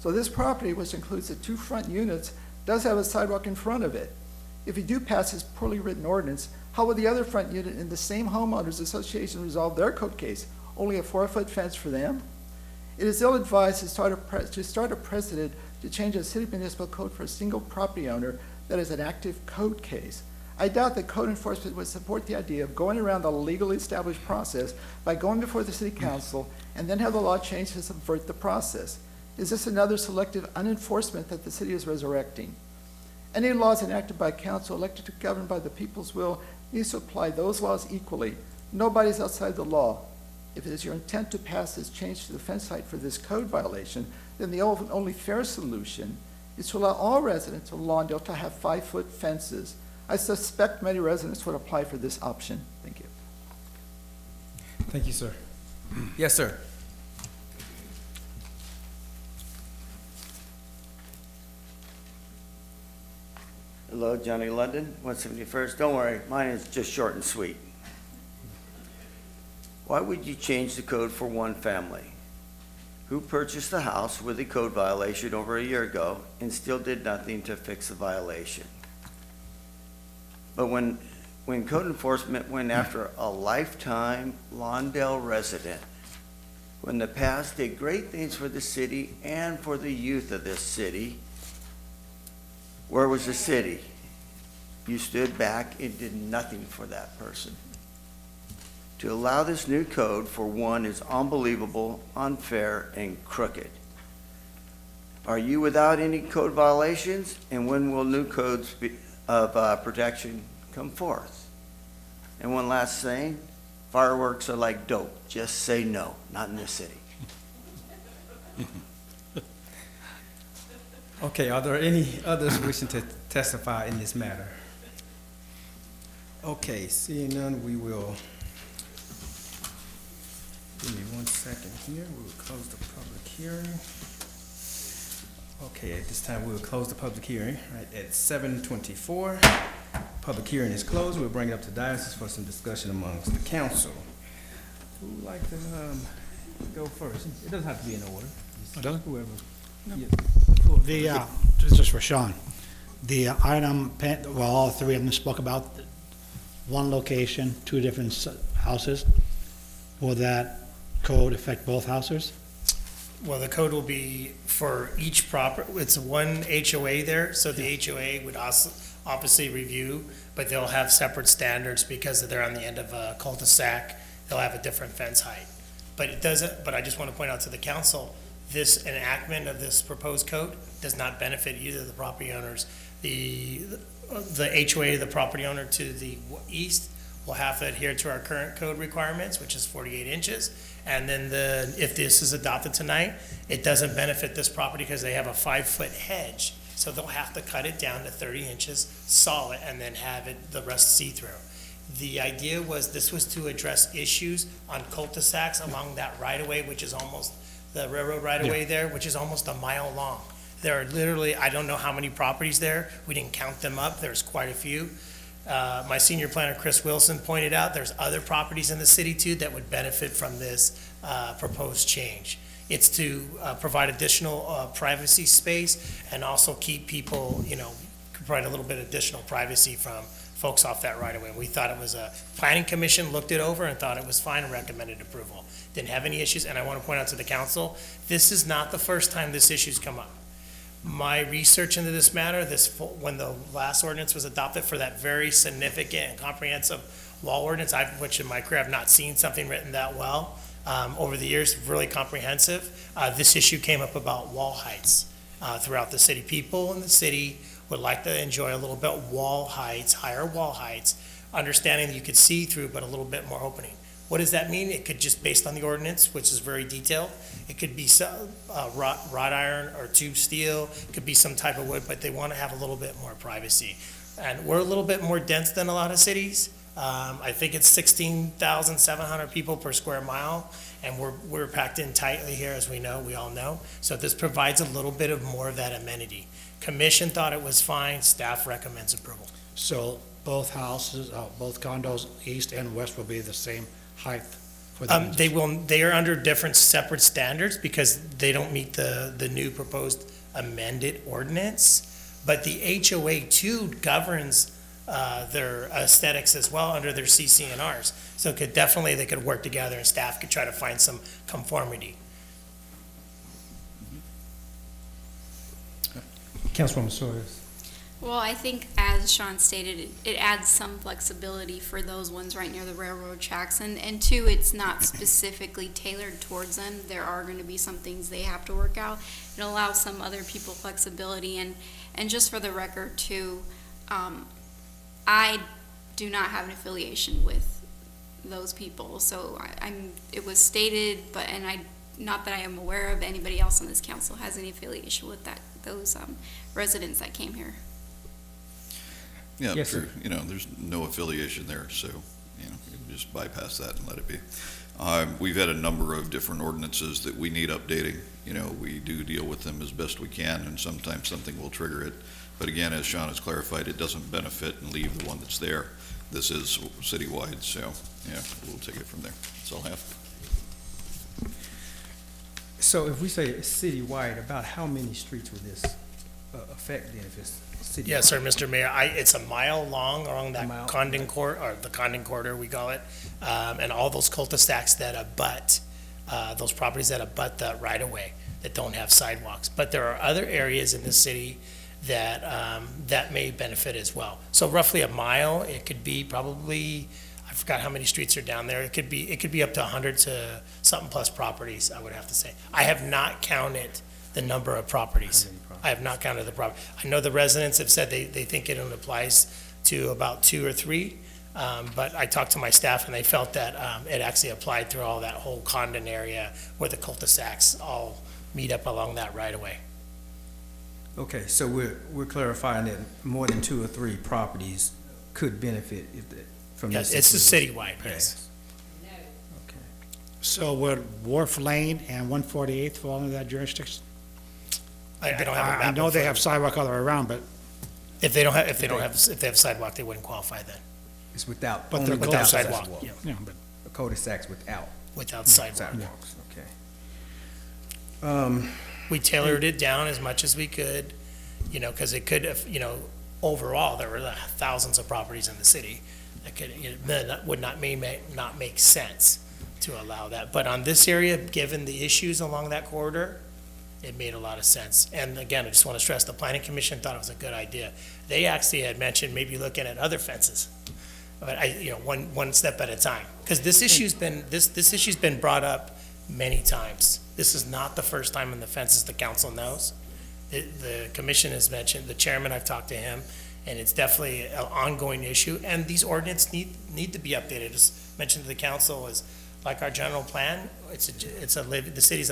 So this property, which includes the 2 front units, does have a sidewalk in front of it. If you do pass this poorly written ordinance, how will the other front unit in the same homeowners association resolve their code case? Only a 4-foot fence for them? It is ill-advised to start a precedent to change a city municipal code for a single property owner that is an active code case. I doubt that code enforcement would support the idea of going around the legally established process by going before the city council and then have the law changed to subvert the process. Is this another selective unenforcement that the city is resurrecting? Any laws enacted by council elected to govern by the people's will needs to apply those laws equally. Nobody's outside the law. If it is your intent to pass this change to the fence height for this code violation, then the only fair solution is to allow all residents of Lawndale to have 5-foot fences. I suspect many residents would apply for this option. Thank you. Thank you, sir. Yes, sir. Hello, Johnny London, 171st. Don't worry, mine is just short and sweet. Why would you change the code for one family who purchased the house with a code violation over a year ago and still did nothing to fix the violation? But when code enforcement went after a lifetime Lawndale resident, who in the past did great things for the city and for the youth of this city, where was the city? You stood back and did nothing for that person. To allow this new code for one is unbelievable, unfair, and crooked. Are you without any code violations? And when will new codes of protection come forth? And one last thing, fireworks are like dope. Just say no, not in this city. Okay, are there any others wishing to testify in this matter? Okay, seeing none, we will, give me 1 second here, we will close the public hearing. Okay, at this time, we will close the public hearing, right, at 7:24. Public hearing is closed, we'll bring it up to diocese for some discussion amongst the council. Who would like to, go first? It doesn't have to be in order. Whoever. Yeah. This is for Sean. The item, well, all 3 of them spoke about one location, 2 different houses. Will that code affect both houses? Well, the code will be for each it's one HOA there, so the HOA would also obviously review, but they'll have separate standards because they're on the end of a cul-de-sac. They'll have a different fence height. But it doesn't, but I just want to point out to the council, this enactment of this proposed code does not benefit either of the property owners. The HOA, the property owner to the east, will have to adhere to our current code requirements, which is 48 inches. And then if this is adopted tonight, it doesn't benefit this property because they have a 5-foot hedge. So they'll have to cut it down to 30 inches solid and then have the rest see-through. The idea was this was to address issues on cul-de-sacs along that right-of-way, which is almost the railroad right-of-way there, which is almost a mile long. There are literally, I don't know how many properties there. We didn't count them up. There's quite a few. My senior planner, Chris Wilson, pointed out there's other properties in the city too that would benefit from this proposed change. It's to provide additional privacy space and also keep people, provide a little bit additional privacy from folks off that right away. We thought it was planning commission looked it over and thought it was fine and recommended approval. Didn't have any issues, and I want to point out to the council, this is not the first time this issue's come up. My research into this matter, when the last ordinance was adopted for that very significant and comprehensive wall ordinance, which in my career I've not seen something written that well over the years, really comprehensive. This issue came up about wall heights throughout the city. People in the city would like to enjoy a little bit wall heights, higher wall heights, understanding that you could see through, but a little bit more opening. What does that mean? It could just, based on the ordinance, which is very detailed, it could be wrought iron or tube steel, it could be some type of wood, but they want to have a little bit more privacy. And we're a little bit more dense than a lot of cities. I think it's 16,700 people per square mile, and we're packed in tightly here, as we all know. So this provides a little bit of more of that amenity. Commission thought it was fine, staff recommends approval. So both houses, both condos, east and west, will be the same height for them? They are under different separate standards because they don't meet the new proposed amended ordinance. But the HOA too governs their aesthetics as well under their CC&Rs. So they could work together and staff could try to find some conformity. Councilwoman Sawyers. Well, I think as Sean stated, it adds some flexibility for those ones right near the railroad tracks. And two, it's not specifically tailored towards them. There are going to be some things they have to work out. It allows some other people flexibility. And just for the record too, I do not have an affiliation with those people. So it was stated, not that I am aware of anybody else on this council has any affiliation with those residents that came here. Yeah, Yes, sure. sir. There's no affiliation there, so, you just bypass that and let it be. We've had a number of different ordinances that we need updating. We do deal with them as best we can, and sometimes something will trigger it. But again, as Sean has clarified, it doesn't benefit and leave the one that's there. This is citywide, so, yeah, we'll take it from there. That's all I have. So if we say citywide, about how many streets would this affect then if it's citywide? Yes, sir, Mr. Mayor. It's a mile long along that mile. Condon corridor, or the Condon corridor, we call it, and all those cul-de-sacs that abut, those properties that abut the right-of-way that don't have sidewalks. But there are other areas in the city that may benefit as well. So roughly a mile, it could be probably, I forgot how many streets are down there. It could be up to 100 to something plus properties, I would have to say. I have not counted the number of properties. I have not counted the property. I know the residents have said they think it only applies to about 2 or 3, but I talked to my staff and they felt that it actually applied through all that whole Condon area where the cul-de-sacs all meet up along that right-of-way. Okay, so we're clarifying that more than 2 or 3 properties could benefit from this. Yes, it's a citywide, yes. Okay. So would Wharf Lane and 148th fall into that jurisdiction? They don't have a map. I know they in front have of sidewalk all the way around, but If they have sidewalk, they wouldn't qualify then, It's without, But only they're without sidewalk, sidewalk. yeah. yeah, but The cul-de-sacs without without sidewalk. sidewalks, okay. We tailored it down as much as we could, because it could, overall, there were thousands of properties in the city that would not make sense to allow that. But on this area, given the issues along that corridor, it made a lot of sense. And again, I just want to stress, the planning commission thought it was a good idea. They actually had mentioned maybe looking at other fences, but one step at a time. Because this issue's been brought up many times. This is not the first time in the fences, the council knows. The commission has mentioned, the chairman, I've talked to him, and it's definitely an ongoing issue. And these ordinances need to be updated. As mentioned to the council, is like our general plan. The city's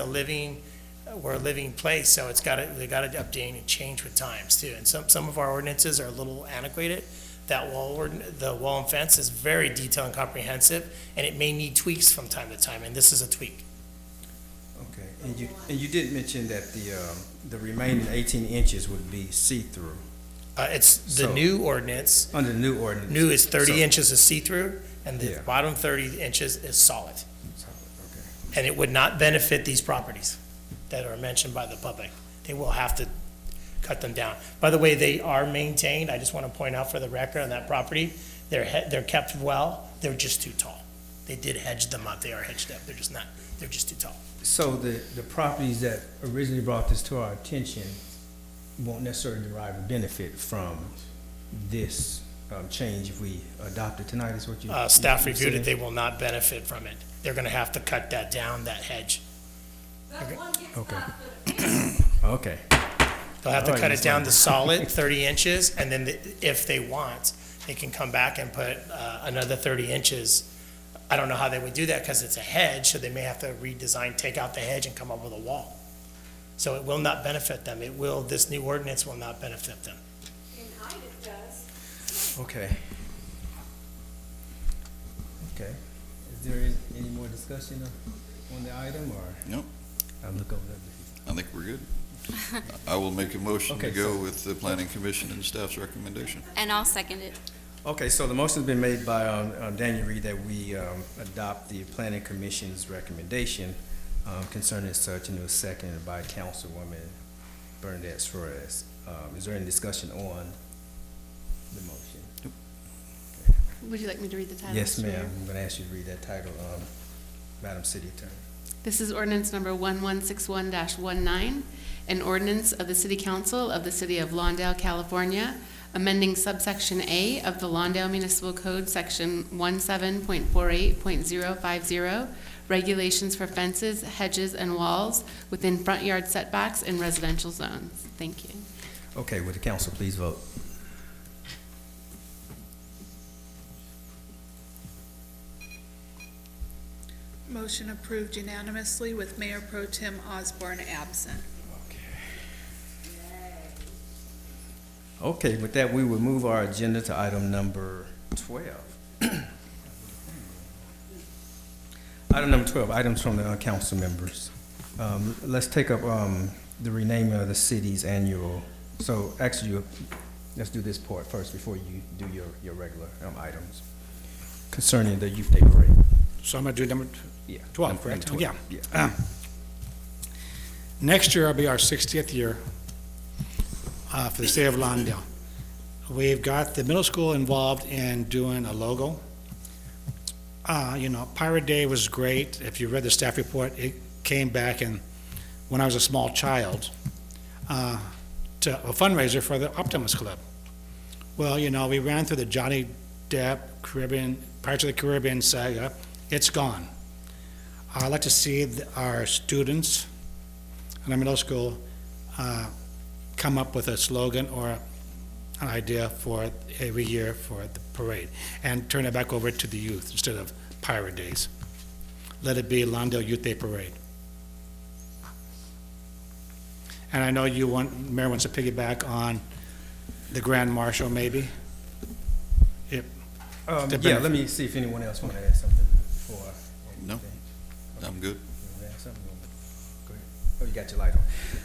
we're a living place, so they got to update and change with times too. And some of our ordinances are a little antiquated. The wall and fence is very detailed and comprehensive, and it may need tweaks from time to time, and this is a tweak. Okay, and you did mention that the remaining 18 inches would be see-through. It's the new ordinance. Under the new ordinance. New is 30 inches of see-through, and the Yeah. bottom 30 inches is solid. Okay. And it would not benefit these properties that are mentioned by the public. They will have to cut them down. By the way, they are maintained. I just want to point out for the record on that property, they're kept well. They're just too tall. They did hedge them up. They are hedged up. They're just too tall. So the properties that originally brought this to our attention won't necessarily derive a benefit from this change if we adopt it tonight, is what you? Staff you're reviewed it. saying? They will not benefit from it. They're going to have to cut that down, that hedge. Okay. Okay. They'll have to Alright, cut Ms. it down London. to solid, 30 inches, and then if they want, they can come back and put another 30 inches. I don't know how they would do that because it's a hedge, so they may have to redesign, take out the hedge and come up with a wall. So it will not benefit them. This new ordinance will not benefit them. Okay. Okay. Is there any more discussion on the item, or? Nope. I'll look over that. I think we're good. I will make a motion to Okay, go so- with the planning commission and staff's recommendation. And I'll second it. Okay, so the motion's been made by Daniel Reed that we adopt the planning commission's recommendation concerning such, and it was seconded by Councilwoman Bernadette Suarez. Is there any discussion on the motion? Would you like me to read the title? Yes, Mr. Mayor? ma'am. I'm gonna ask you to read that title, Madam City Attorney. This is ordinance number 1161-19, an ordinance of the City Council of the City of Lawndale, California, amending subsection A of the Lawndale Municipal Code, section 17.48.050, regulations for fences, hedges, and walls within front yard setbacks in residential zones. Thank you. Okay, would the council please vote? Motion approved unanimously with Mayor Pro Tem Osborne absent. Okay, with that, we will move our agenda to item number 12. Item number 12, items from the council members. Let's take up the renaming of the city's annual, so actually, let's do this part first before you do your regular items concerning the Youth Day Parade. So I'm going to do number Yeah. 12, number correct? 12, Yeah. Next year will be our 60th year for the state of Lawndale. We've got the middle school involved in doing a logo. Pirate Day was great. If you read the staff report, it came back and when I was a small child to a fundraiser for the Optimus Club. Well, we ran through the Johnny Depp Pirates of the Caribbean saga. It's gone. I'd like to see our students in our middle school come up with a slogan or an idea for every year for the parade and turn it back over to the youth instead of Pirate Days. Let it be Lawndale Youth Day Parade. And I know Mayor wants to piggyback on the Grand Marshal maybe. Yeah, let me see if anyone else want to add something before. No, I'm good. You wanna add something? Go ahead. Oh, you got your light on.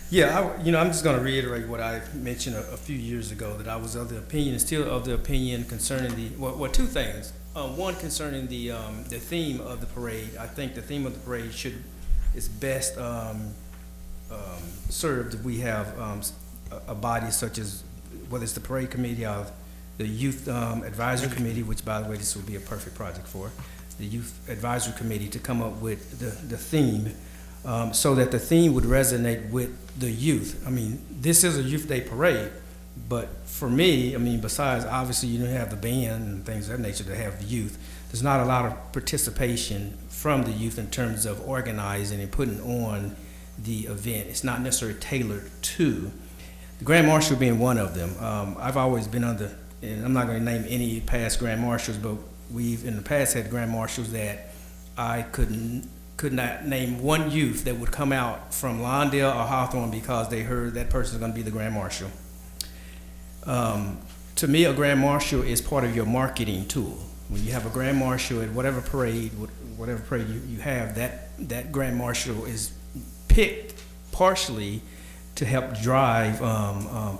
Yeah, I'm just going to reiterate what I mentioned a few years ago, that I was of the opinion, and still of the opinion concerning two things. One, concerning the theme of the parade. I think the theme of the parade is best served if we have a body such as, whether it's the parade committee or the youth advisory committee, which, by the way, this would be a perfect project for, the youth advisory committee to come up with the theme, so that the theme would resonate with the youth. I mean, this is a Youth Day parade, but for me, besides, obviously, you don't have the band and things of that nature to have the youth, there's not a lot of participation from the youth in terms of organizing and putting on the event. It's not necessarily tailored to. The Grand Marshal being one of them. I've always been under, and I'm not going to name any past Grand Marshals, but we've in the past had Grand Marshals that I could not name one youth that would come out from Lawndale or Hawthorne because they heard that person is going to be the Grand Marshal. To me, a Grand Marshal is part of your marketing tool. When you have a Grand Marshal at whatever parade you have, that Grand Marshal is picked partially to help drive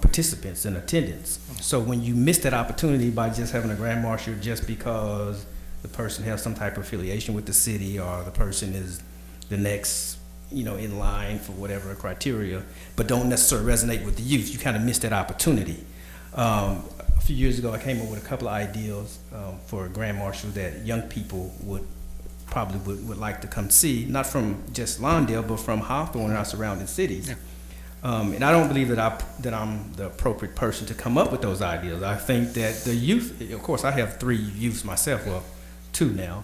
participants and attendance. So when you miss that opportunity by just having a Grand Marshal just because the person has some type of affiliation with the city or the person is the next, in line for whatever criteria, but don't necessarily resonate with the youth. You kind of miss that opportunity. A few years ago, I came up with a couple of ideas for a grand marshal that young people would like to come see, not from just Lawndale, but from Hawthorne and our surrounding cities. Yeah. And I don't believe that I'm the appropriate person to come up with those ideas. I think that the youth, of course, I have 3 youths myself, well, 2 now,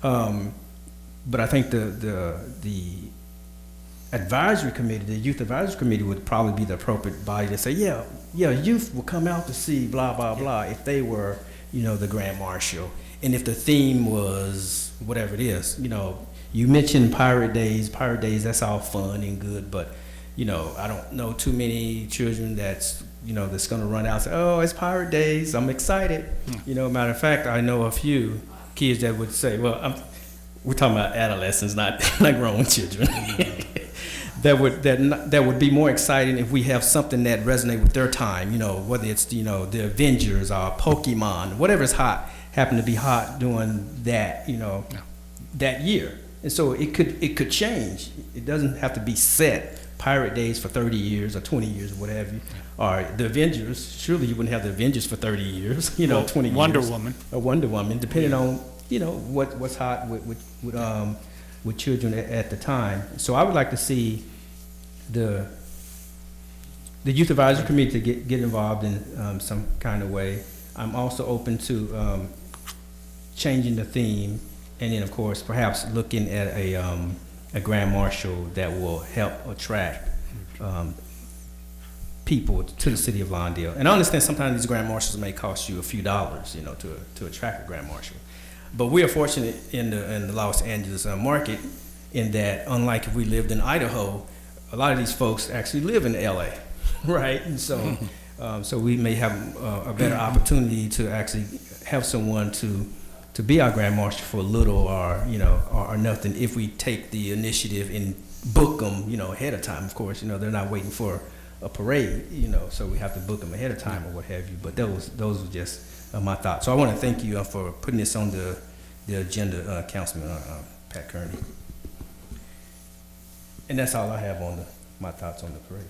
but I think the advisory committee, the youth advisory committee would probably be the appropriate body to say, yeah, youth will come out to see blah, blah, blah, if they were, the grand marshal. And if the theme was whatever it is, you mentioned Pirate Days, that's all fun and good, but, I don't know too many children that's gonna run out and say, oh, it's Pirate Days, I'm excited. Matter of fact, I know a few kids that would say, well, we're talking about adolescents, not grown children. That would be more exciting if we have something that resonates with their time, whether it's the Avengers or Pokemon, whatever's happened to be hot during that, that year. And so it could change. It doesn't have to be set Pirate Days for 30 years or 20 years or whatever. Or the Avengers, surely you wouldn't have the Avengers for 30 years, 20 years. Wonder Woman. Or Wonder Woman, depending on, what's hot with children at the time. So I would like to see the youth advisory committee to get involved in some kind of way. I'm also open to changing the theme, and then of course perhaps looking at a grand marshal that will help attract people to the city of Lawndale. And I understand sometimes these grand marshals may cost you a few dollars, to attract a grand marshal. But we are fortunate in the Los Angeles market in that, unlike if we lived in Idaho, a lot of these folks actually live in LA, right? And so, so we may have a better opportunity to actually have someone to be our grand marshal for little or nothing if we take the initiative and book them, ahead of time. Of course, they're not waiting for a parade, so we have to book them ahead of time or what have you. But those were just my thoughts. So I want to thank you for putting this on the agenda, Councilman Pat Kearney. And that's all I have on my thoughts on the parade.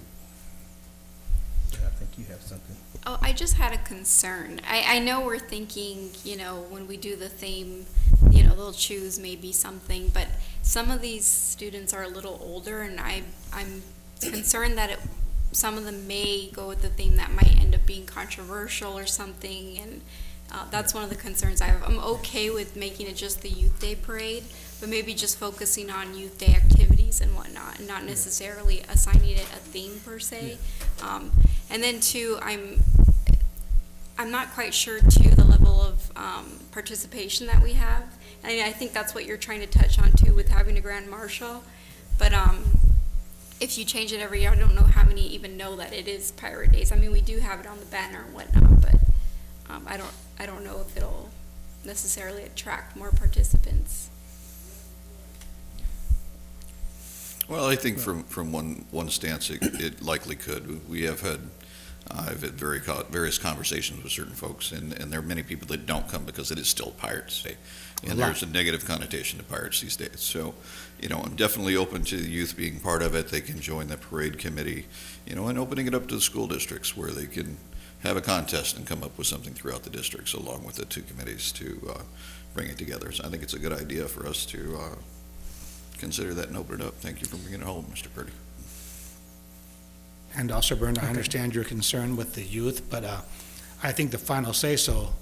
I think you have something. Oh, I just had a concern. I know we're thinking, when we do the theme, they'll choose maybe something, but some of these students are a little older, and I'm concerned that some of them may go with the theme that might end up being controversial or something, and that's one of the concerns I have. I'm okay with making it just the Youth Day parade, but maybe just focusing on Youth Day activities and whatnot, and not necessarily assigning it a theme per se. And then too, I'm not quite sure too the level of participation that we have. And I think that's what you're trying to touch on too with having a grand marshal. But if you change it every year, I don't know how many even know that it is Pirate Days. I mean, we do have it on the banner and whatnot, but I don't know if it'll necessarily attract more participants. Well, I think from one stance, it likely could. I've had various conversations with certain folks, and there are many people that don't come because it is still Pirates Day, and there's a negative connotation to pirates these days. So, I'm definitely open to the youth being part of it. They can join the parade committee, and opening it up to the school districts where they can have a contest and come up with something throughout the districts, along with the 2 committees to bring it together. So I think it's a good idea for us to consider that and open it up. Thank you for bringing it home, Mr. Purdy. And also, Brenda, I understand your concern with the youth, but I think the final say-so,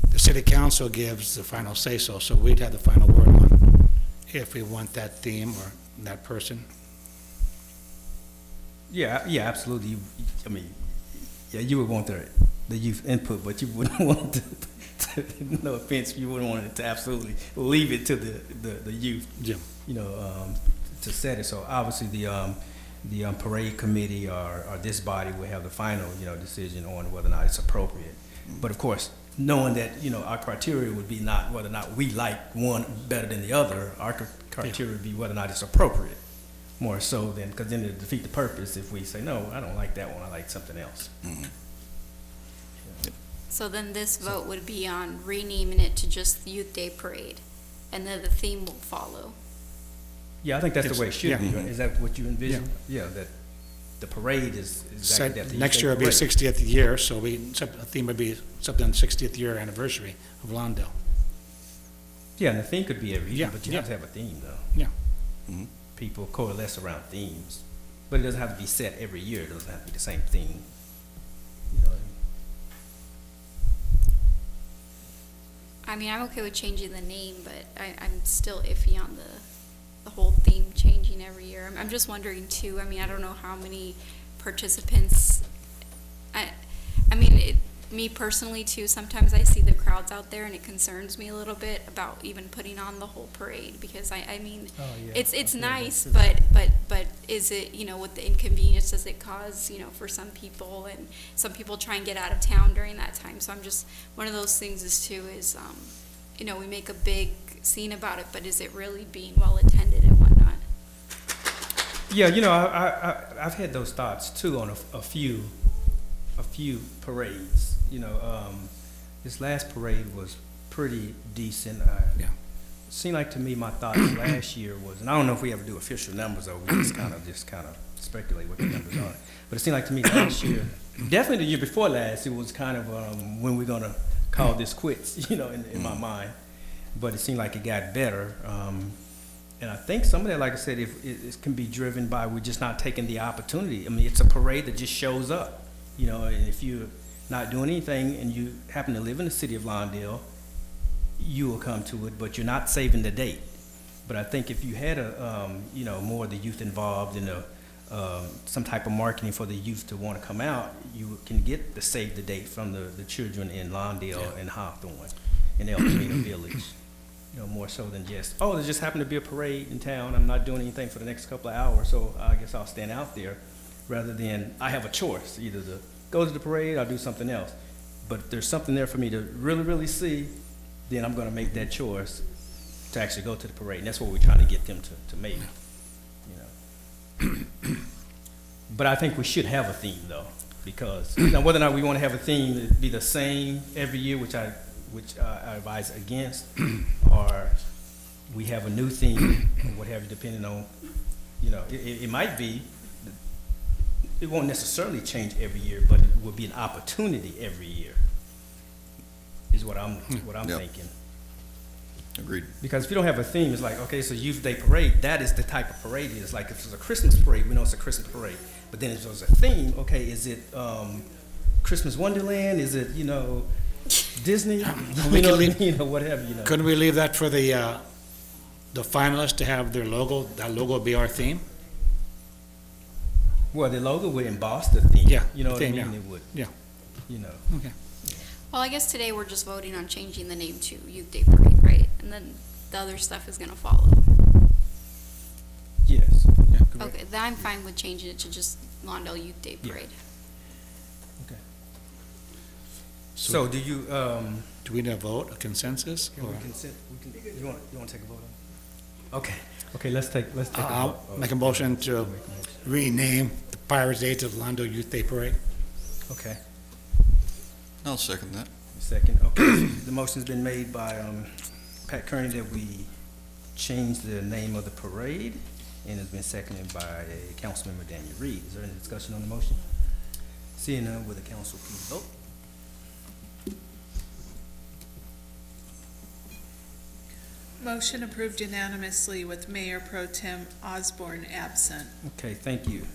the city council gives the final say-so, so we'd have the final word on if we want that theme or that person. Yeah, absolutely. You would want the youth input, but you wouldn't want no offense, you wouldn't want it to absolutely leave it to the youth, to set it. So obviously the parade committee or this body will have the final, decision on whether or not it's appropriate. But of course, knowing that, our criteria would be not whether or not we like one better than the other, our criteria would be whether or not it's appropriate, more so than, because then it'd defeat the purpose if we say, no, I don't like that one, I like something else. Mm-hmm. So then this vote would be on renaming it to just the Youth Day Parade, and then the theme will follow. Yeah, I think that's the way it should be. Yeah. Is that what you envision? Yeah, that the parade is exactly that. the Next youth year will be parade. 60th year, so the theme would be something 60th year anniversary of Lawndale. Yeah, and the theme could be every year, Yeah, but you yeah. have to have a theme, though. Yeah. Mhm. People coalesce around themes, but it doesn't have to be set every year. It doesn't have to be the same theme. You know what I mean? I mean, I'm okay with changing the name, but I'm still iffy on the whole theme changing every year. I'm just wondering too, I mean, I don't know how many participants, I mean, me personally too, sometimes I see the crowds out there and it concerns me a little bit about even putting on the whole parade, because I mean, Oh, yeah. it's I feel nice, that too. but is it, you know, what the inconvenience does it cause, you know, for some people, and some people try and get out of town during that time, so I'm just, one of those things is too, is, you know, we make a big scene about it, but is it really being well attended and whatnot? Yeah, you know, I've had those thoughts too on a few parades. You know, this last parade was pretty decent. Yeah. Seemed like to me, my thoughts last year was, and I don't know if we ever do official numbers or we just kind of speculate what the numbers are. But it seemed like to me last year, definitely the year before last, it was kind of when we're gonna call this quits, you know, in my mind. But it seemed like it got better. And I think some of that, like I said, if it can be driven by we're just not taking the opportunity. I mean, it's a parade that just shows up, you know, and if you're not doing anything and you happen to live in the city of Lawndale, you will come to it, but you're not saving the date. But I think if you had you know, more of the youth involved in some type of marketing for the youth to want to come out, you can get the save the date from the children in Lawndale and Hawthorne and El Camino Village. You know, more so than just, oh, there just happened to be a parade in town, I'm not doing anything for the next couple of hours, so I guess I'll stand out there, rather than I have a choice, either to go to the parade or do something else. But if there's something there for me to really, really see, then I'm gonna make that choice to actually go to the parade, and that's what we're trying to get them to make, you know. But I think we should have a theme, though, because, now whether or not we wanna have a theme that be the same every year, which I advise against, or we have a new theme, or what have you, depending on, you know, it might be, it won't necessarily change every year, but it will be an opportunity every year, is what I'm Yep. thinking. Agreed. Because if you don't have a theme, it's like, okay, so Youth Day Parade, that is the type of parade it is. Like if it's a Christmas parade, we know it's a Christmas parade. But then if there's a theme, okay, is it Christmas Wonderland? Is it, you know, Disney? You know, whatever, you know. Couldn't we leave that for the finalists to have their logo, that logo be our theme? Well, the logo would emboss the theme. Yeah, You know the what I theme, mean? yeah. It would, Yeah. you know. Okay. Well, I guess today we're just voting on changing the name to Youth Day Parade, right? And then the other stuff is gonna follow. Yes. Yeah, correct. Okay, then I'm fine with changing it to just Lawndale Youth Day Yeah. Parade. Okay. So do you, Do we need a vote, a consensus? can or- we consent, you want to take a vote on it? Okay, let's take a I'll vote. make a motion to Make a motion. rename the Pirates Day to Lawndale Youth Day Parade. Okay. I'll second that. Second, okay. The motion's been made by Pat Kearney that we change the name of the parade, and it's been seconded by Councilmember Daniel Reed. Is there any discussion on the motion? Seeing none, will the council please vote? Motion approved unanimously with Mayor Pro Tem Osborne absent. Okay, thank you.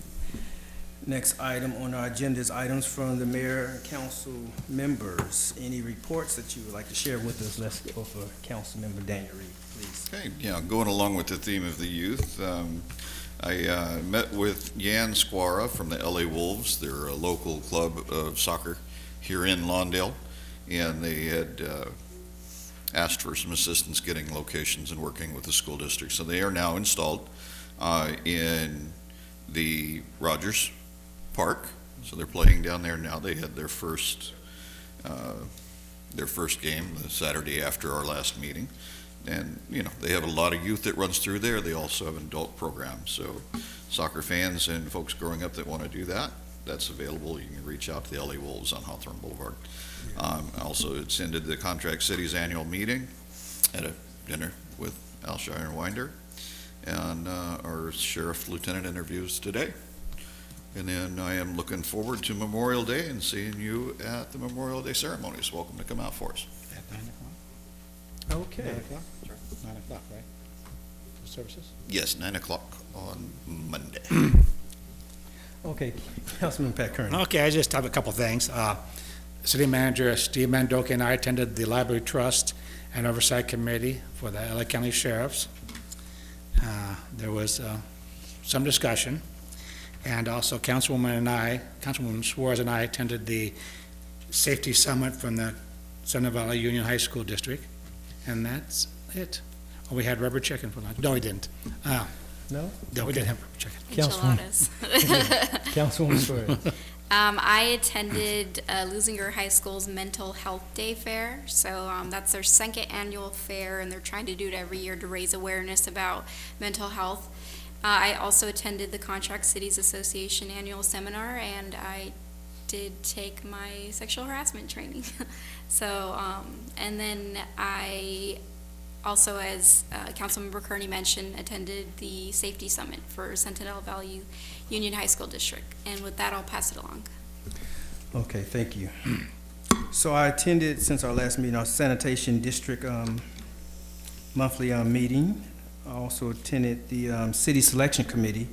Next item on our agenda is items from the mayor and council members. Any reports that you would like to share with us? Let's go for Councilmember Daniel Reed, please. Okay, yeah, going along with the theme of the youth, I met with Jan Squara from the LA Wolves. They're a local club of soccer here in Lawndale, and they had asked for some assistance getting locations and working with the school district. So they are now installed in the Rogers Park. So they're playing down there now. They had their first game the Saturday after our last meeting. And, you know, they have a lot of youth that runs through there. They also have an adult program. So soccer fans and folks growing up that want to do that, that's available. You can reach out to the LA Wolves on Hawthorne Boulevard. Also attended the Contract Cities annual meeting at a dinner with Al Shire and Winder. and our sheriff lieutenant interviews today. And then I am looking forward to Memorial Day and seeing you at the Memorial Day ceremonies. Welcome to come out for us. At 9 o'clock? Okay. 9 o'clock? 9 o'clock, right? For services? Yes, 9 o'clock on Monday. Okay, Councilman Pat Kearney. Okay, I just have a couple things. City Manager Steve Mandoki and I attended the Library Trust and Oversight Committee for the LA County Sheriffs. There was some discussion, and also Councilwoman Suarez and I attended the Safety Summit from the Center Valley Union High School District, and that's it. Oh, we had rubber chicken for lunch. No, we didn't. No? No, we didn't have rubber chicken. Enchiladas. Councilwoman Suarez. I attended Lusinger High School's Mental Health Day Fair. So that's their second annual fair, and they're trying to do it every year to raise awareness about mental health. I also attended the Contract Cities Association annual seminar, and I did take my sexual harassment training. So, and then I also, as Councilmember Kearney mentioned, attended the Safety Summit for Sentinel Valley Union High School District. And with that, I'll pass it along. Okay, thank you. So I attended, since our last meeting, our sanitation district monthly meeting. I also attended the city selection committee,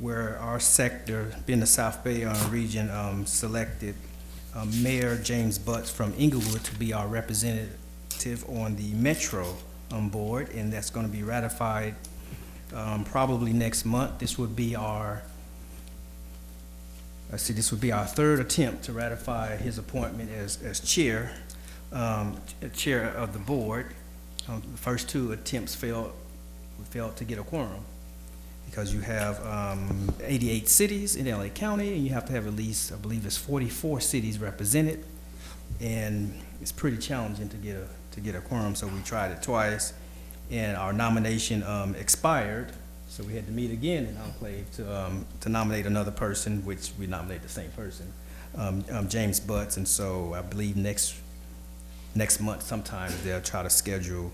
where our sector, being the South Bay region, selected Mayor James Butts from Inglewood to be our representative on the Metro board, and that's going to be ratified probably next month. This would be our this would be our third attempt to ratify his appointment as chair of the board. The first two attempts failed to get a quorum because you have 88 cities in LA County, and you have to have at least, I believe it's 44 cities represented, and it's pretty challenging to get a quorum. So we tried it twice, and our nomination expired. So we had to meet again in Enclave to nominate another person, which we nominated the same person, James Butts. And so I believe next month sometime they'll try to schedule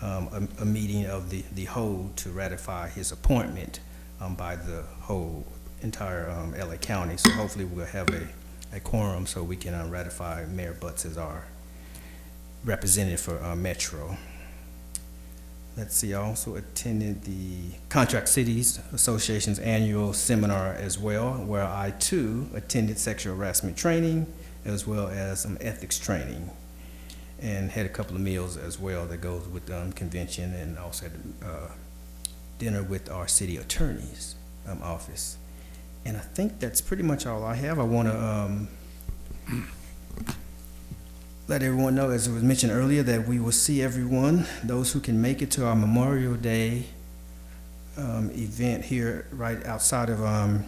a meeting of the whole to ratify his appointment by the whole entire LA County. So hopefully we'll have a quorum so we can ratify Mayor Butts as our representative for Metro. Let's see, I also attended the Contract Cities Association's annual seminar as well, where I too attended sexual harassment training as well as some ethics training, and had a couple of meals as well that goes with the convention, and also had dinner with our city attorney's office. And I think that's pretty much all I have. I want to let everyone know, as it was mentioned earlier, that we will see everyone, those who can make it, to our Memorial Day event here right outside of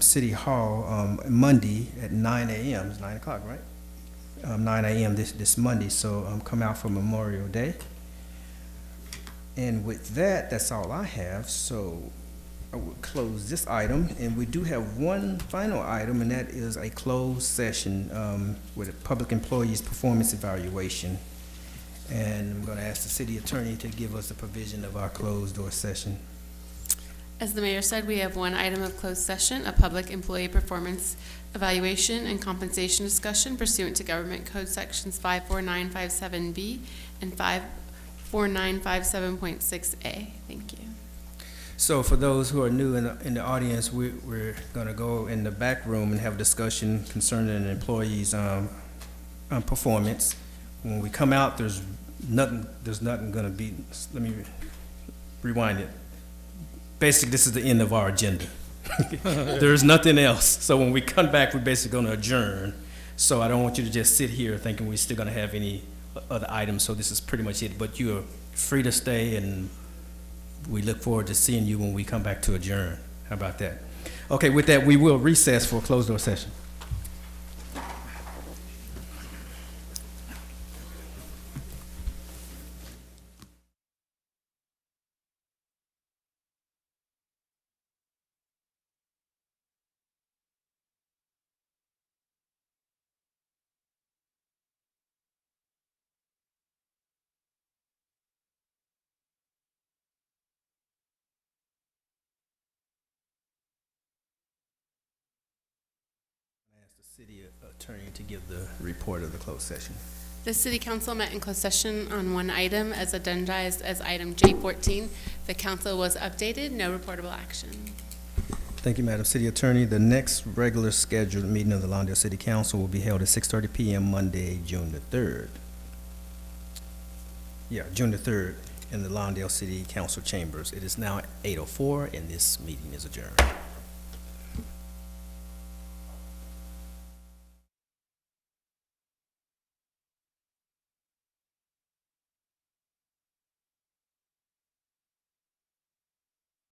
City Hall Monday at 9 a.m. It's 9 o'clock, right? 9 a.m. this Monday. So come out for Memorial Day. And with that, that's all I have. So I will close this item, and we do have one final item, and that is a closed session with a public employees performance evaluation. And I'm going to ask the city attorney to give us a provision of our closed door session. As the mayor said, we have one item of closed session, a public employee performance evaluation and compensation discussion pursuant to Government Code Sections 54957B and 54957.6A. Thank you. So for those who are new in the audience, we're going to go in the back room and have a discussion concerning an employee's performance. When we come out, there's nothing going to be. Let me rewind it. Basically, this is the end of our agenda. There's nothing else. So when we come back, we're basically going to adjourn. So I don't want you to just sit here thinking we're still going to have any other items. So this is pretty much it. But you're free to stay, and we look forward to seeing you when we come back to adjourn. How about that? Okay, with that, we will recess for a closed door session. city attorney to give the report of the closed session. The city council met in closed session on one item as agendized as item J14. The council was updated, no reportable action. Thank you, Madam City Attorney. The next regular scheduled meeting of the Lawndale City Council will be held at 6:30 p.m. Monday, June the 3rd. Yeah, June the 3rd in the Lawndale City Council chambers. It is now 8:04 and this meeting is adjourned.